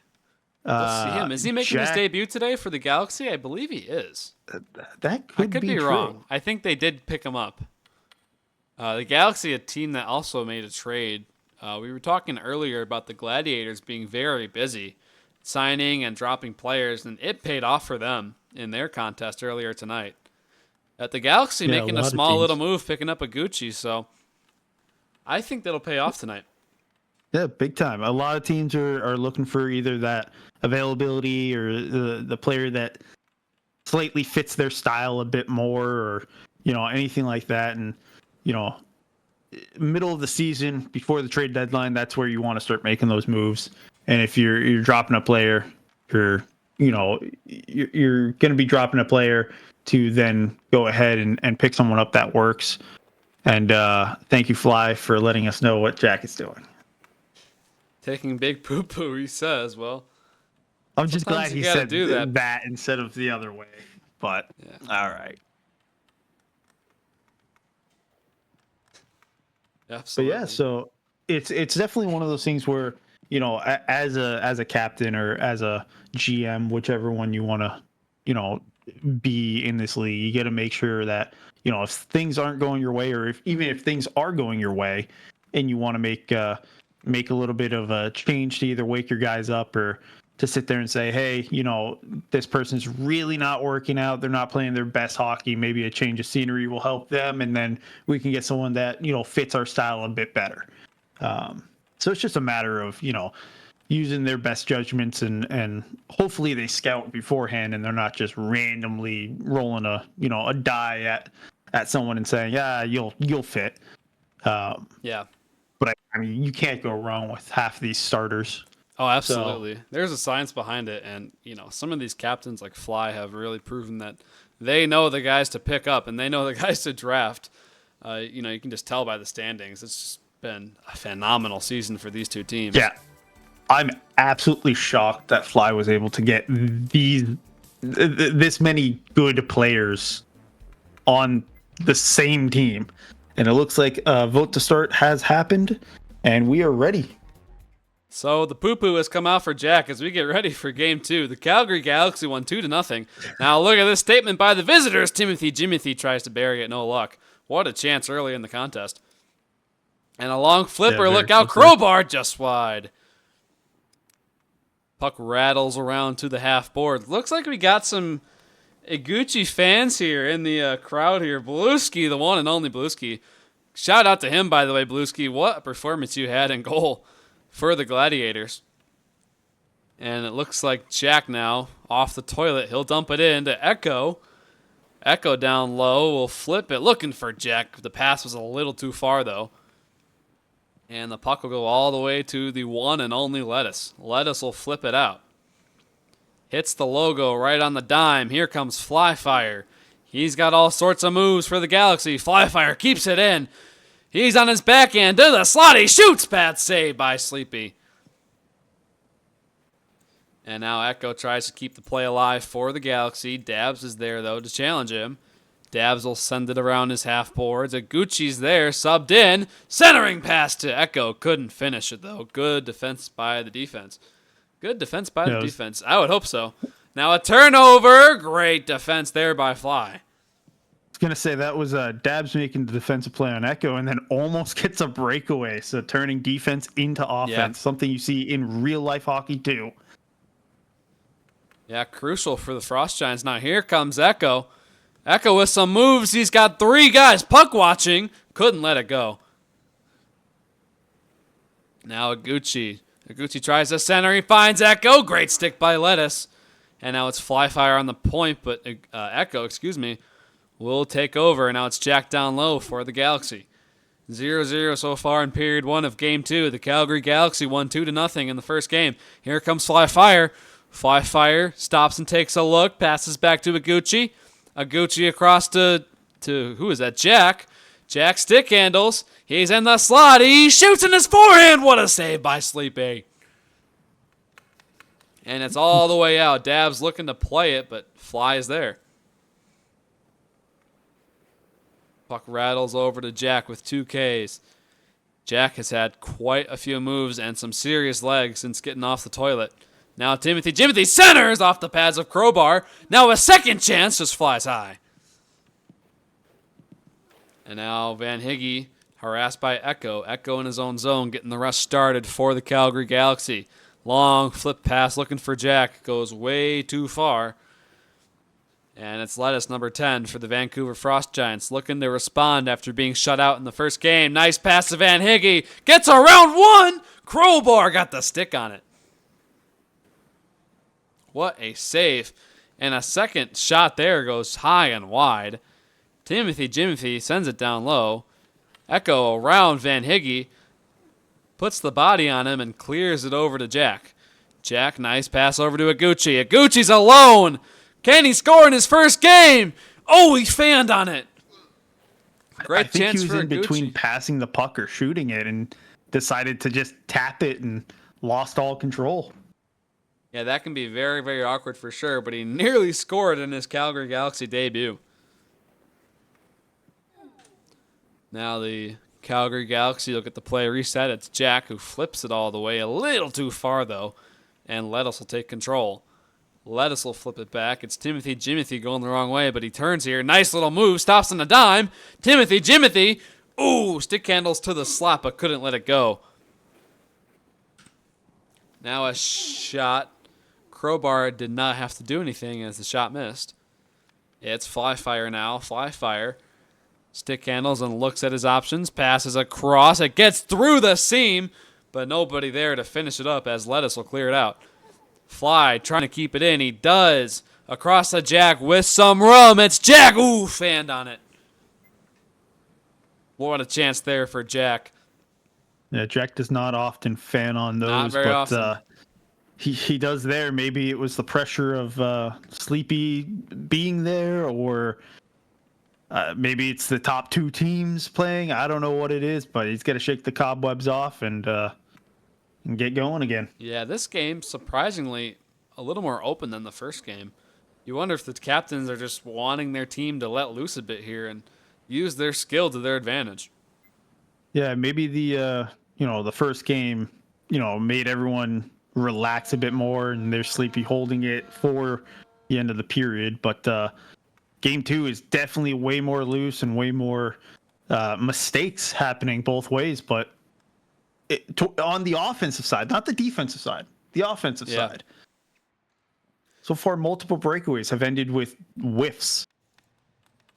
Let's see him. Is he making his debut today for the Galaxy? I believe he is. That could be true. wrong. I think they did pick him up. The Galaxy, a team that also made a trade. We were talking earlier about the Gladiators being very busy, signing and dropping players, and it paid off for them in their contest earlier tonight. At the Galaxy, making a small little move, picking up a Gucci, so I think that'll pay off tonight. Yeah, big time. A lot of teams are looking for either that availability or the player that slightly fits their style a bit more, or anything like that. And middle of the season, before the trade deadline, that's where you want to start making those moves. And if you're dropping a player, you're going to be dropping a player to then go ahead and pick someone up that works. And thank you, Fly, for letting us know what Jack is doing. Taking big poo-poo, he says. Well, I'm just glad he said that instead of the other way. But, all right. Absolutely. But yeah, so it's definitely one of those things where, as a captain or as a GM, whichever one you want to be in this league. You got to make sure that, if things aren't going your way, or even if things are going your way, and you want to make a little bit of a change to either wake your guys up or to sit there and say, hey, this person's really not working out. They're not playing their best hockey. Maybe a change of scenery will help them, and then we can get someone that fits our style a bit better. So it's just a matter of using their best judgments, and hopefully they scout beforehand and they're not just randomly rolling a die at someone and saying, yeah, you'll fit. Yeah. But I mean, you can't go wrong with half of these starters. Oh, absolutely. So, there's a science behind it, and some of these captains like Fly have really proven that they know the guys to pick up and they know the guys to draft. You can just tell by the standings. It's just been a phenomenal season for these two teams. Yeah. I'm absolutely shocked that Fly was able to get this many good players on the same team. And it looks like vote to start has happened, and we are ready. So the poo-poo has come out for Jack as we get ready for Game 2. The Calgary Galaxy won 2-0. Now look at this statement by the visitors. Jimothy tries to bury it, no luck. What a chance early in the contest. And a long flipper, look out, crowbar just wide. Puck rattles around to the half board. Looks like we got some Iguchi fans here in the crowd here. Bluski, the one and only Bluski. Shout out to him, by the way, Bluski. What a performance you had in goal for the Gladiators. And it looks like Jack now off the toilet. He'll dump it in to Echo. Echo down low will flip it, looking for Jack. The pass was a little too far, though. And the puck will go all the way to the one and only Lettuce. Lettuce will flip it out. Hits the logo right on the dime. Here comes Flyfire. He's got all sorts of moves for the Galaxy. Flyfire keeps it in. He's on his backhand to the slot. He shoots. Bad save by Sleepy. And now Echo tries to keep the play alive for the Galaxy. Dabs is there, though, to challenge him. Dabs will send it around his half boards. Gucci's there, subbed in. Centering pass to Echo. Couldn't finish it, though. Good defense by the defense. Good defense by the defense. I would hope so. Now a turnover. Great defense there by Fly. I was going to say that was Dabs making the defensive play on Echo and then almost gets a breakaway. So turning defense into offense, something you see in real life hockey too. Yeah, crucial for the Frost Giants. Now here comes Echo. Echo with some moves. He's got three guys puck watching. Couldn't let it go. Now Iguchi. Iguchi tries to center. He finds Echo. Great stick by Lettuce. And now it's Flyfire on the point, but Echo, will take over. And now it's Jack down low for the Galaxy. 0-0 so far in period 1 of Game 2. The Calgary Galaxy won 2-0 in the first game. Here comes Flyfire. Flyfire stops and takes a look. Passes back to Iguchi. Iguchi across to who is that? Jack. Jack stick handles. He's in the slot. He shoots in his forehand. What a save by Sleepy. And it's all the way out. Dab's looking to play it, but Fly is there. Puck rattles over to Jack with 2 Ks. Jack has had quite a few moves and some serious legs since getting off the toilet. Now Jimothy centers off the pads of Crowbar. Now a second chance just flies high. And now Van Higgy harassed by Echo. Echo in his own zone getting the rush started for the Calgary Galaxy. Long flip pass looking for Jack. Goes way too far. And it's Lettuce, number 10, for the Vancouver Frost Giants, looking to respond after being shut out in the first game. Nice pass to Van Higgy. Gets around one. Crowbar got the stick on it. What a save. And a second shot there goes high and wide. Jimothy sends it down low. Echo around Van Higgy. Puts the body on him and clears it over to Jack. Jack, nice pass over to Iguchi. Iguchi's alone. Can he score in his first game? Oh, he fanned on it. Great chance for Iguchi. I think he was in between passing the puck or shooting it and decided to just tap it and lost all control. Yeah, that can be very, very awkward for sure, but he nearly scored in his Calgary Galaxy debut. Now the Calgary Galaxy will get the play reset. It's Jack who flips it all the way, a little too far though, and Lettuce will take control. Lettuce will flip it back. It's Timothy Jimothy going the wrong way, but he turns here. Nice little move. Stops on a dime. Timothy Jimothy. Ooh, stick handles to the slap, but couldn't let it go. Now a shot. Crowbar did not have to do anything as the shot missed. It's Fly Fire now. Fly Fire. Stick handles and looks at his options. Passes across. It gets through the seam, but nobody there to finish it up as Lettuce will clear it out. Fly trying to keep it in. He does. Across the Jack with some room. It's Jack. Ooh, fanned on it. What a chance there for Jack. Yeah, Jack does not often fan on those, Not very but often. he does there. Maybe it was the pressure of Sleepy being there, or maybe it's the top two teams playing. I don't know what it is, but he's got to shake the cobwebs off and get going again. Yeah, this game, surprisingly, a little more open than the first game. You wonder if the captains are just wanting their team to let loose a bit here and use their skill to their advantage. Yeah, maybe the first game, made everyone relax a bit more, and they're Sleepy holding it for the end of the period. But game 2 is definitely way more loose and way more mistakes happening both ways. But on the offensive side, not the defensive side, the offensive side. So far, multiple breakaways have ended with whiffs.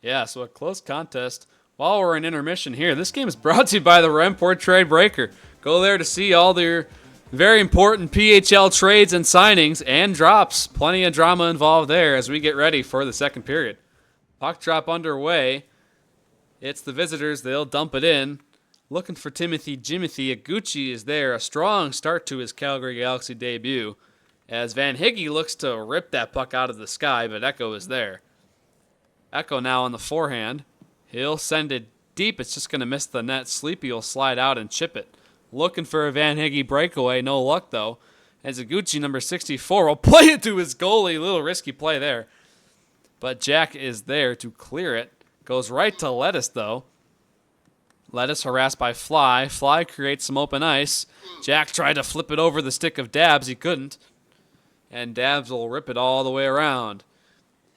Yeah, so a close contest. While we're in intermission here, this game is brought to you by the Remport Trade Breaker. Go there to see all their very important PHL trades and signings and drops. Plenty of drama involved there as we get ready for the second period. Puck drop underway. It's the visitors. They'll dump it in. Looking for Timothy Jimothy. Iguchi is there. A strong start to his Calgary Galaxy debut as Van Higgy looks to rip that puck out of the sky, but Echo is there. Echo now on the forehand. He'll send it deep. It's just going to miss the net. Sleepy will slide out and chip it. Looking for a Van Higgy breakaway. No luck, though. As Iguchi, number 64, will play it to his goalie. Little risky play there. But Jack is there to clear it. Goes right to Lettuce, though. Lettuce harassed by Fly. Fly creates some open ice. Jack tried to flip it over the stick of Dabs. He couldn't. And Dabs will rip it all the way around.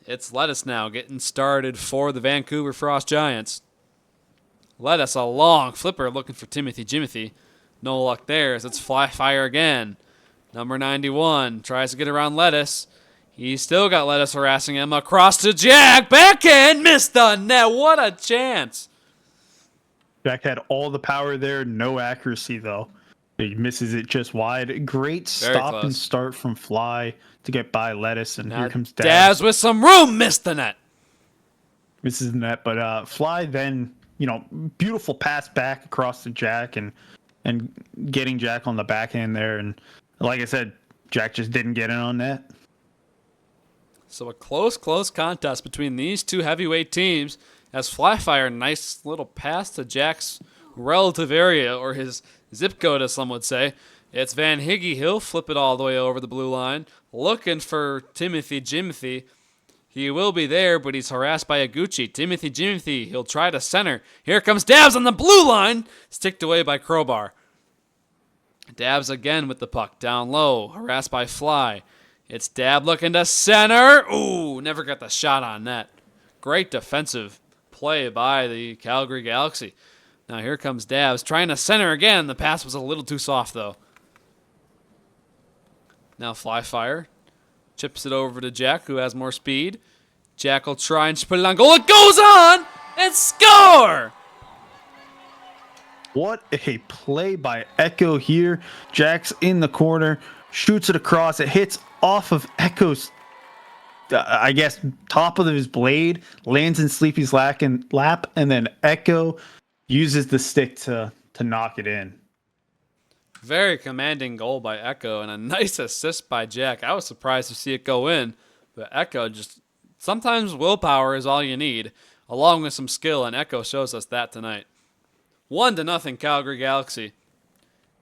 It's Lettuce now getting started for the Vancouver Frost Giants. Lettuce, a long flipper looking for Timothy Jimothy. No luck there as it's Fly Fire again. Number 91 tries to get around Lettuce. He's still got Lettuce harassing him. Across to Jack. Backhand. Missed the net. What a chance. Jack had all the power there. No accuracy, though. He misses it just wide. Great stop and start from Fly to get by Lettuce, and now here comes Dabs. Dabs with some room, missed the net. Misses the net, but Fly then, beautiful pass back across to Jack and getting Jack on the backhand there. And like I said, Jack just didn't get in on net. So a close contest between these two heavyweight teams as Fly Fire, nice little pass to Jack's relative area, or his zip code, as some would say. It's Van Higgy. He'll flip it all the way over the blue line. Looking for Timothy Jimothy. He will be there, but he's harassed by Iguchi. Timothy Jimothy, he'll try to center. Here comes Dabs on the blue line. Sticked away by Crowbar. Dabs again with the puck. Down low. Harassed by Fly. It's Dab looking to center. Ooh, never got the shot on net. Great defensive play by the Calgary Galaxy. Now here comes Dabs trying to center again. The pass was a little too soft, though. Now Fly Fire chips it over to Jack, who has more speed. Jack will try and put it on goal. It goes on and score! What a play by Echo here. Jack's in the corner, shoots it across. It hits off of Echo's, top of his blade, lands in Sleepy's lap, and then Echo uses the stick to knock it in. Very commanding goal by Echo and a nice assist by Jack. I was surprised to see it go in, but Echo just, sometimes willpower is all you need, along with some skill, and Echo shows us that tonight. 1-0 Calgary Galaxy,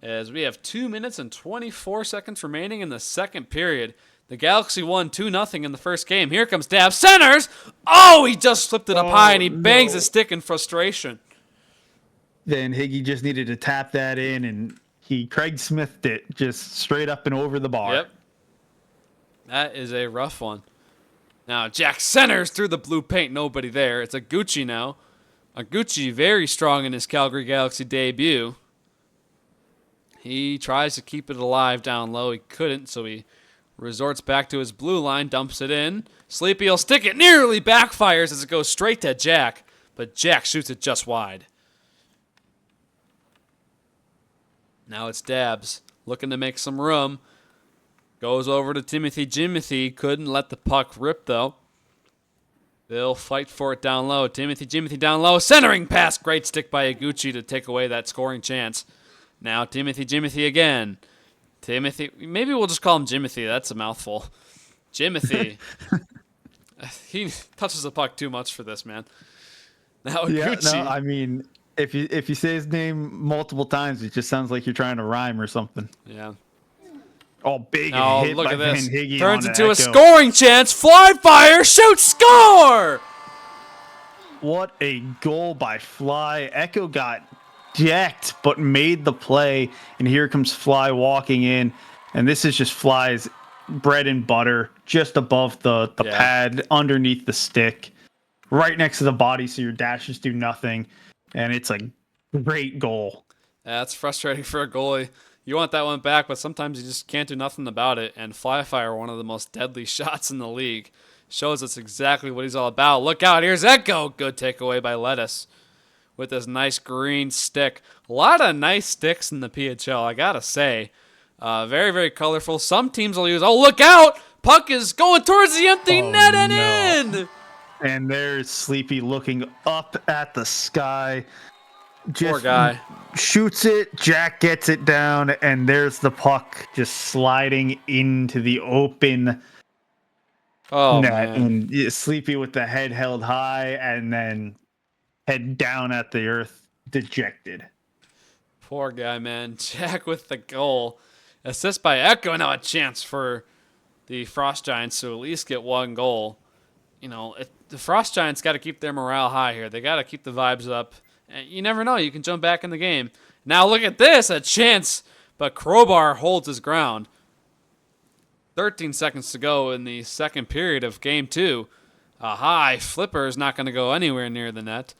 as we have 2 minutes and 24 seconds remaining in the second period. The Galaxy won 2-0 in the first game. Here comes Dab. Centers! Oh, he just flipped it up high, and he bangs his stick in frustration. Then Higgy just needed to tap that in, and he Craig Smithed it just straight up and over the bar. Yep. That is a rough one. Now, Jack centers through the blue paint. Nobody there. It's a Gucci now. A Gucci very strong in his Calgary Galaxy debut. He tries to keep it alive down low. He couldn't, so he resorts back to his blue line, dumps it in. Sleepy will stick it. Nearly backfires as it goes straight to Jack, but Jack shoots it just wide. Now it's Dabs looking to make some room. Goes over to Timothy. Jimothy couldn't let the puck rip, though. They'll fight for it down low. Jimothy down low. Centering pass. Great stick by Iguchi to take away that scoring chance. Now Jimothy again. Timothy. Maybe we'll just call him Jimothy. That's a mouthful. Jimothy. He touches the puck too much for this, man. Now Iguchi. Yeah, no, I mean, if you say his name multiple times, it just sounds like you're trying to rhyme or something. Yeah. Oh, big Oh, hit look by at this. Van Higgy Turns on into a Echo. scoring chance. Fly fire, shoot, score! What a goal by Fly. Echo got decked, but made the play. And here comes Fly walking in. And this is just Fly's bread and butter, just above the pad, underneath the stick, right next to the body, so your dashes do nothing. And it's a great goal. That's frustrating for a goalie. You want that one back, but sometimes you just can't do nothing about it. And Fly Fire, one of the most deadly shots in the league, shows us exactly what he's all about. Look out, here's Echo. Good takeaway by Lettuce with this nice green stick. A lot of nice sticks in the PHL, I gotta say. Very, very colorful. Some teams will use, oh, look out! Puck is going towards the empty net and in! And there's Sleepy looking up at the sky. Just Poor guy. Shoots it, Jack gets it down, and there's the puck just sliding into the open net. Man. And Sleepy with the head held high and then head down at the earth, dejected. Poor guy, man. Jack with the goal. Assist by Echo. Now a chance for the Frost Giants to at least get one goal. You know, the Frost Giants got to keep their morale high here. They got to keep the vibes up. And you never know. You can jump back in the game. Now look at this. A chance. But Crowbar holds his ground. 13 seconds to go in the second period of Game 2. A high flipper is not going to go anywhere near the net.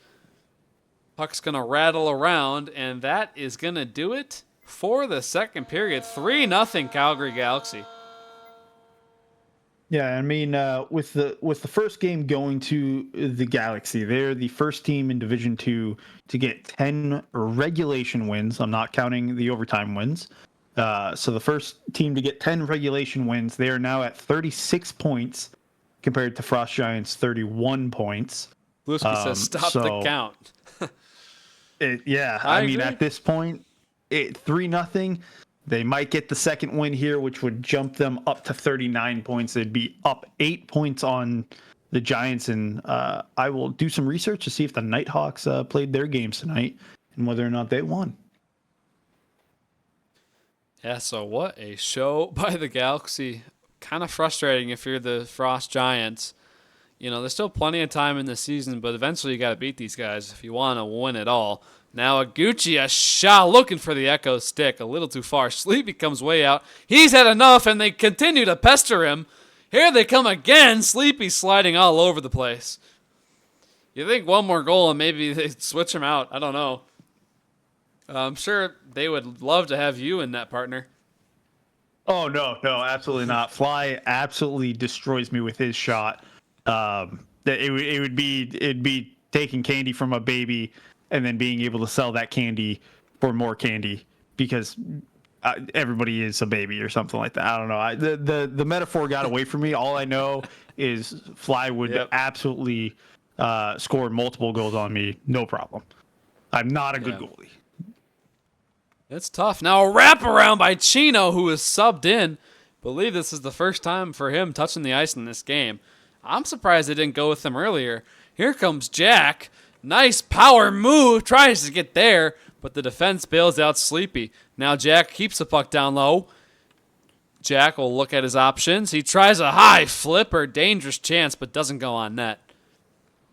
Puck's going to rattle around, and that is going to do it for the second period. 3-0 Calgary Galaxy. Yeah, I mean, with the first game going to the Galaxy, they're the first team in Division 2 to get 10 regulation wins. I'm not counting the overtime wins. So the first team to get 10 regulation wins, they are now at 36 points compared to Frost Giants' 31 points. Bluski says, stop the count. I mean, agree. at this point, 3-0. They might get the second win here, which would jump them up to 39 points. They'd be up 8 points on the Giants, and I will do some research to see if the Nighthawks played their games tonight and whether or not they won. Yeah, so what a show by the Galaxy. Kind of frustrating if you're the Frost Giants. You know, there's still plenty of time in the season, but eventually you got to beat these guys if you want to win it all. Now Iguchi, a shot looking for the Echo stick. A little too far. Sleepy comes way out. He's had enough, and they continue to pester him. Here they come again. Sleepy sliding all over the place. You think one more goal and maybe they switch him out. I don't know. I'm sure they would love to have you in that, partner. Oh, no, absolutely not. Fly absolutely destroys me with his shot. It'd be taking candy from a baby and then being able to sell that candy for more candy because everybody is a baby or something like that. I don't know. The metaphor got away from me. All I know is Fly would absolutely score multiple goals on me, no problem. I'm not a good goalie. It's tough. Now a wraparound by Chino, who is subbed in. Believe this is the first time for him touching the ice in this game. I'm surprised they didn't go with him earlier. Here comes Jack. Nice power move. Tries to get there, but the defense bails out Sleepy. Now Jack keeps the puck down low. Jack will look at his options. He tries a high flipper. Dangerous chance, but doesn't go on net.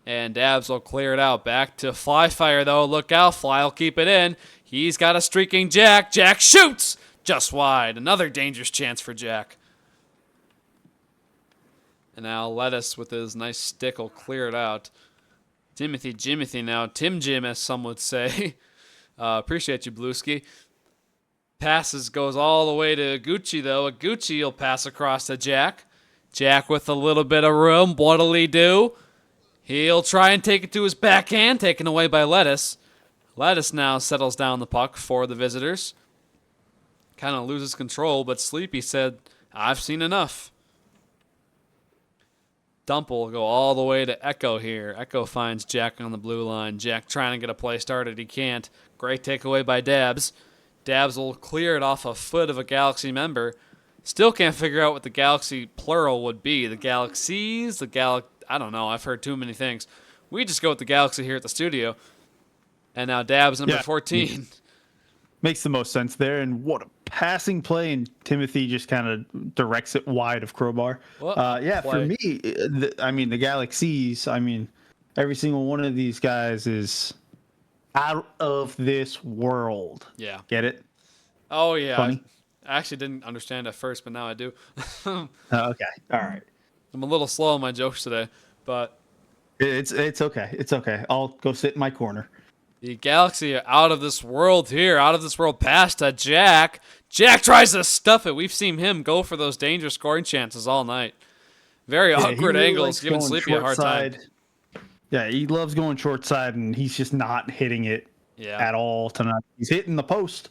And Dabs will clear it out. Back to Fly Fire, though. Look out. Fly will keep it in. He's got a streaking Jack. Jack shoots just wide. Another dangerous chance for Jack. And now Lettuce with his nice stick will clear it out. Jimothy now. Tim Jim, as some would say. Appreciate you, Blueski. Goes all the way to Gucci, though. Gucci will pass across to Jack. Jack with a little bit of room. What'll he do? He'll try and take it to his backhand, taken away by Lettuce. Lettuce now settles down the puck for the visitors. Kind of loses control, but Sleepy said, I've seen enough. Dump will go all the way to Echo here. Echo finds Jack on the blue line. Jack trying to get a play started. He can't. Great takeaway by Dabs. Dabs will clear it off a foot of a Galaxy member. Still can't figure out what the Galaxy plural would be. The Galaxies? I don't know. I've heard too many things. We just go with the Galaxy here at the studio. And now Dabs, number 14. Makes the most sense there. And what a passing play. And Timothy just kind of directs it wide of Crowbar. For me, the Galaxies, every single one of these guys is out of this world. Yeah. Get it? Oh, yeah. Funny? I actually didn't understand at first, but now I do. Okay. All right. I'm a little slow on my jokes today, but It's okay. It's okay. I'll go sit in my corner. the Galaxy are out of this world here, out of this world past to Jack. Jack tries to stuff it. We've seen him go for those dangerous scoring chances all night. Very awkward he really angles, likes giving going Sleepy a hard short time. side. Yeah, he loves going short side, and he's just not hitting it at all tonight. He's hitting the post.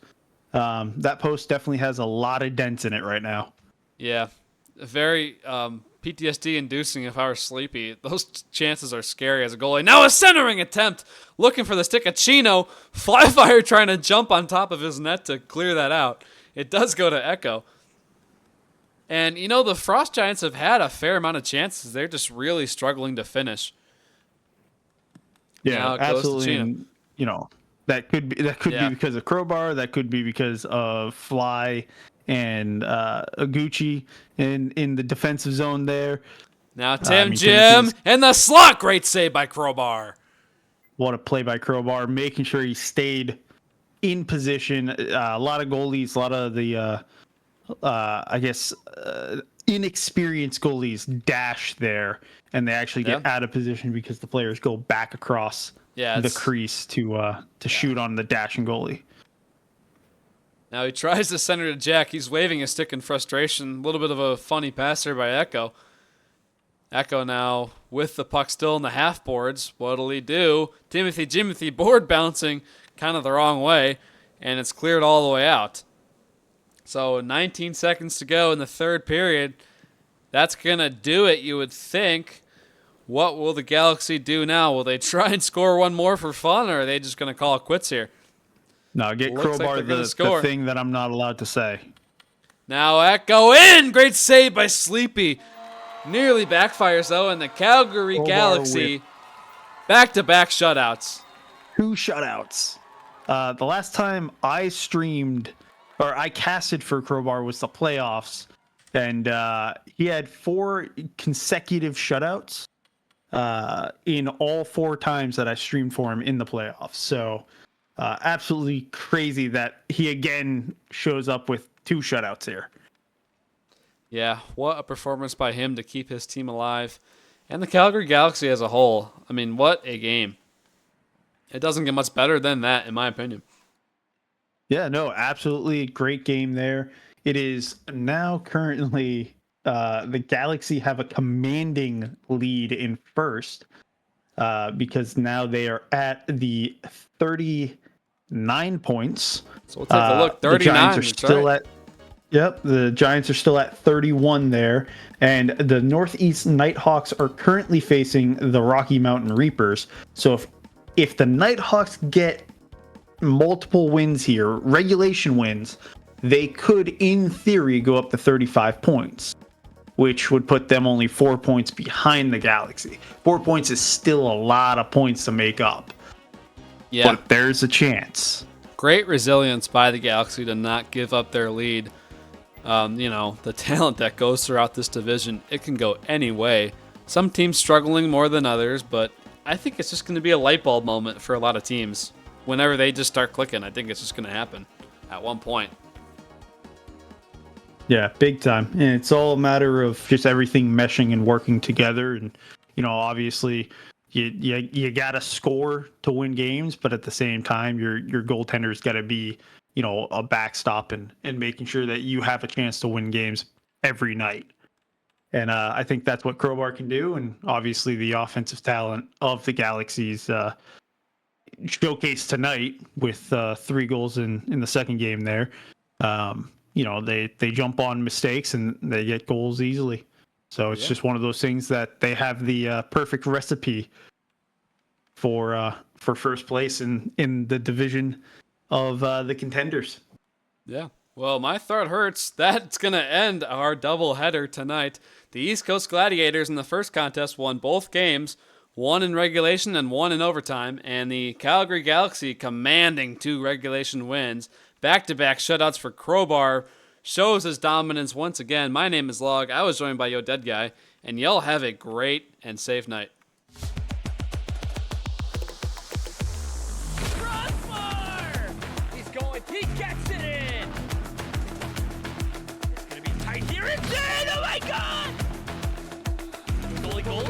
That post definitely has a lot of dents in it right now. Yeah, very PTSD inducing if I were Sleepy. Those chances are scary as a goalie. Now a centering attempt, looking for the stick of Chino. Flyfire trying to jump on top of his net to clear that out. It does go to Echo. And, the Frost Giants have had a fair amount of chances. They're just really struggling to finish. Yeah, absolutely. And, that could be Yeah. because of Crowbar. That could be because of Fly and Gucci in the defensive zone there. Now Tim Jim and the slot. Great save by Crowbar. What a play by Crowbar, making sure he stayed in position. A lot of goalies, a lot of the, inexperienced goalies dash there, and they actually get out of position because the players go back across the crease to shoot on the dashing goalie. Now he tries to center to Jack. He's waving his stick in frustration. A little bit of a funny pass there by Echo. Echo now with the puck still in the half boards. What'll he do? Jimothy board bouncing kind of the wrong way, and it's cleared all the way out. So 19 seconds to go in the third period. That's going to do it, you would think. What will the Galaxy do now? Will they try and score one more for fun, or are they just going to call it quits here? No, get Crowbar the thing that I'm not allowed to say. Now Echo in! Great save by Sleepy. Nearly backfires, though, and the Calgary Galaxy back-to-back shutouts. 2 shutouts. The last time I streamed, or I casted for Crowbar, was the playoffs, and he had 4 consecutive shutouts in all 4 times that I streamed for him in the playoffs. So absolutely crazy that he again shows up with 2 shutouts here. Yeah, what a performance by him to keep his team alive. And the Calgary Galaxy as a whole. I mean, what a game. It doesn't get much better than that, in my opinion. Yeah, no, absolutely great game there. It is now currently the Galaxy have a commanding lead in first because now they are at the 39 points. So we'll take a look. 39. The Giants are still at. Yep, the Giants are still at 31 there, and the Northeast Nighthawks are currently facing the Rocky Mountain Reapers. So if the Nighthawks get multiple wins here, regulation wins, they could, in theory, go up to 35 points, which would put them only 4 points behind the Galaxy. 4 points is still a lot of points to make up. Yeah. But there's a chance. Great resilience by the Galaxy to not give up their lead. The talent that goes throughout this division, it can go any way. Some teams struggling more than others, but I think it's just going to be a light bulb moment for a lot of teams. Whenever they just start clicking, I think it's just going to happen at one point. Yeah, big time. And it's all a matter of just everything meshing and working together. And, obviously you got to score to win games, but at the same time, your goaltender's got to be, a backstop and making sure that you have a chance to win games every night. And I think that's what Crowbar can do. And obviously the offensive talent of the Galaxies showcased tonight with 3 goals in the second game there. They jump on mistakes and they get goals easily. So it's just one of those things that they have the perfect recipe for first place in the division of the contenders. Yeah. Well, my throat hurts. That's going to end our doubleheader tonight. The East Coast Gladiators in the first contest won both games, one in regulation and one in overtime, and the Calgary Galaxy commanding 2 regulation wins. Back-to-back shutouts for Crowbar shows his dominance once again. My name is Log. I was joined by Yo Dead Guy, and y'all have a great and safe night. Crossbar! He's going, he gets it in! It's gonna be tight here, it's in! Oh my god! Goalie goal,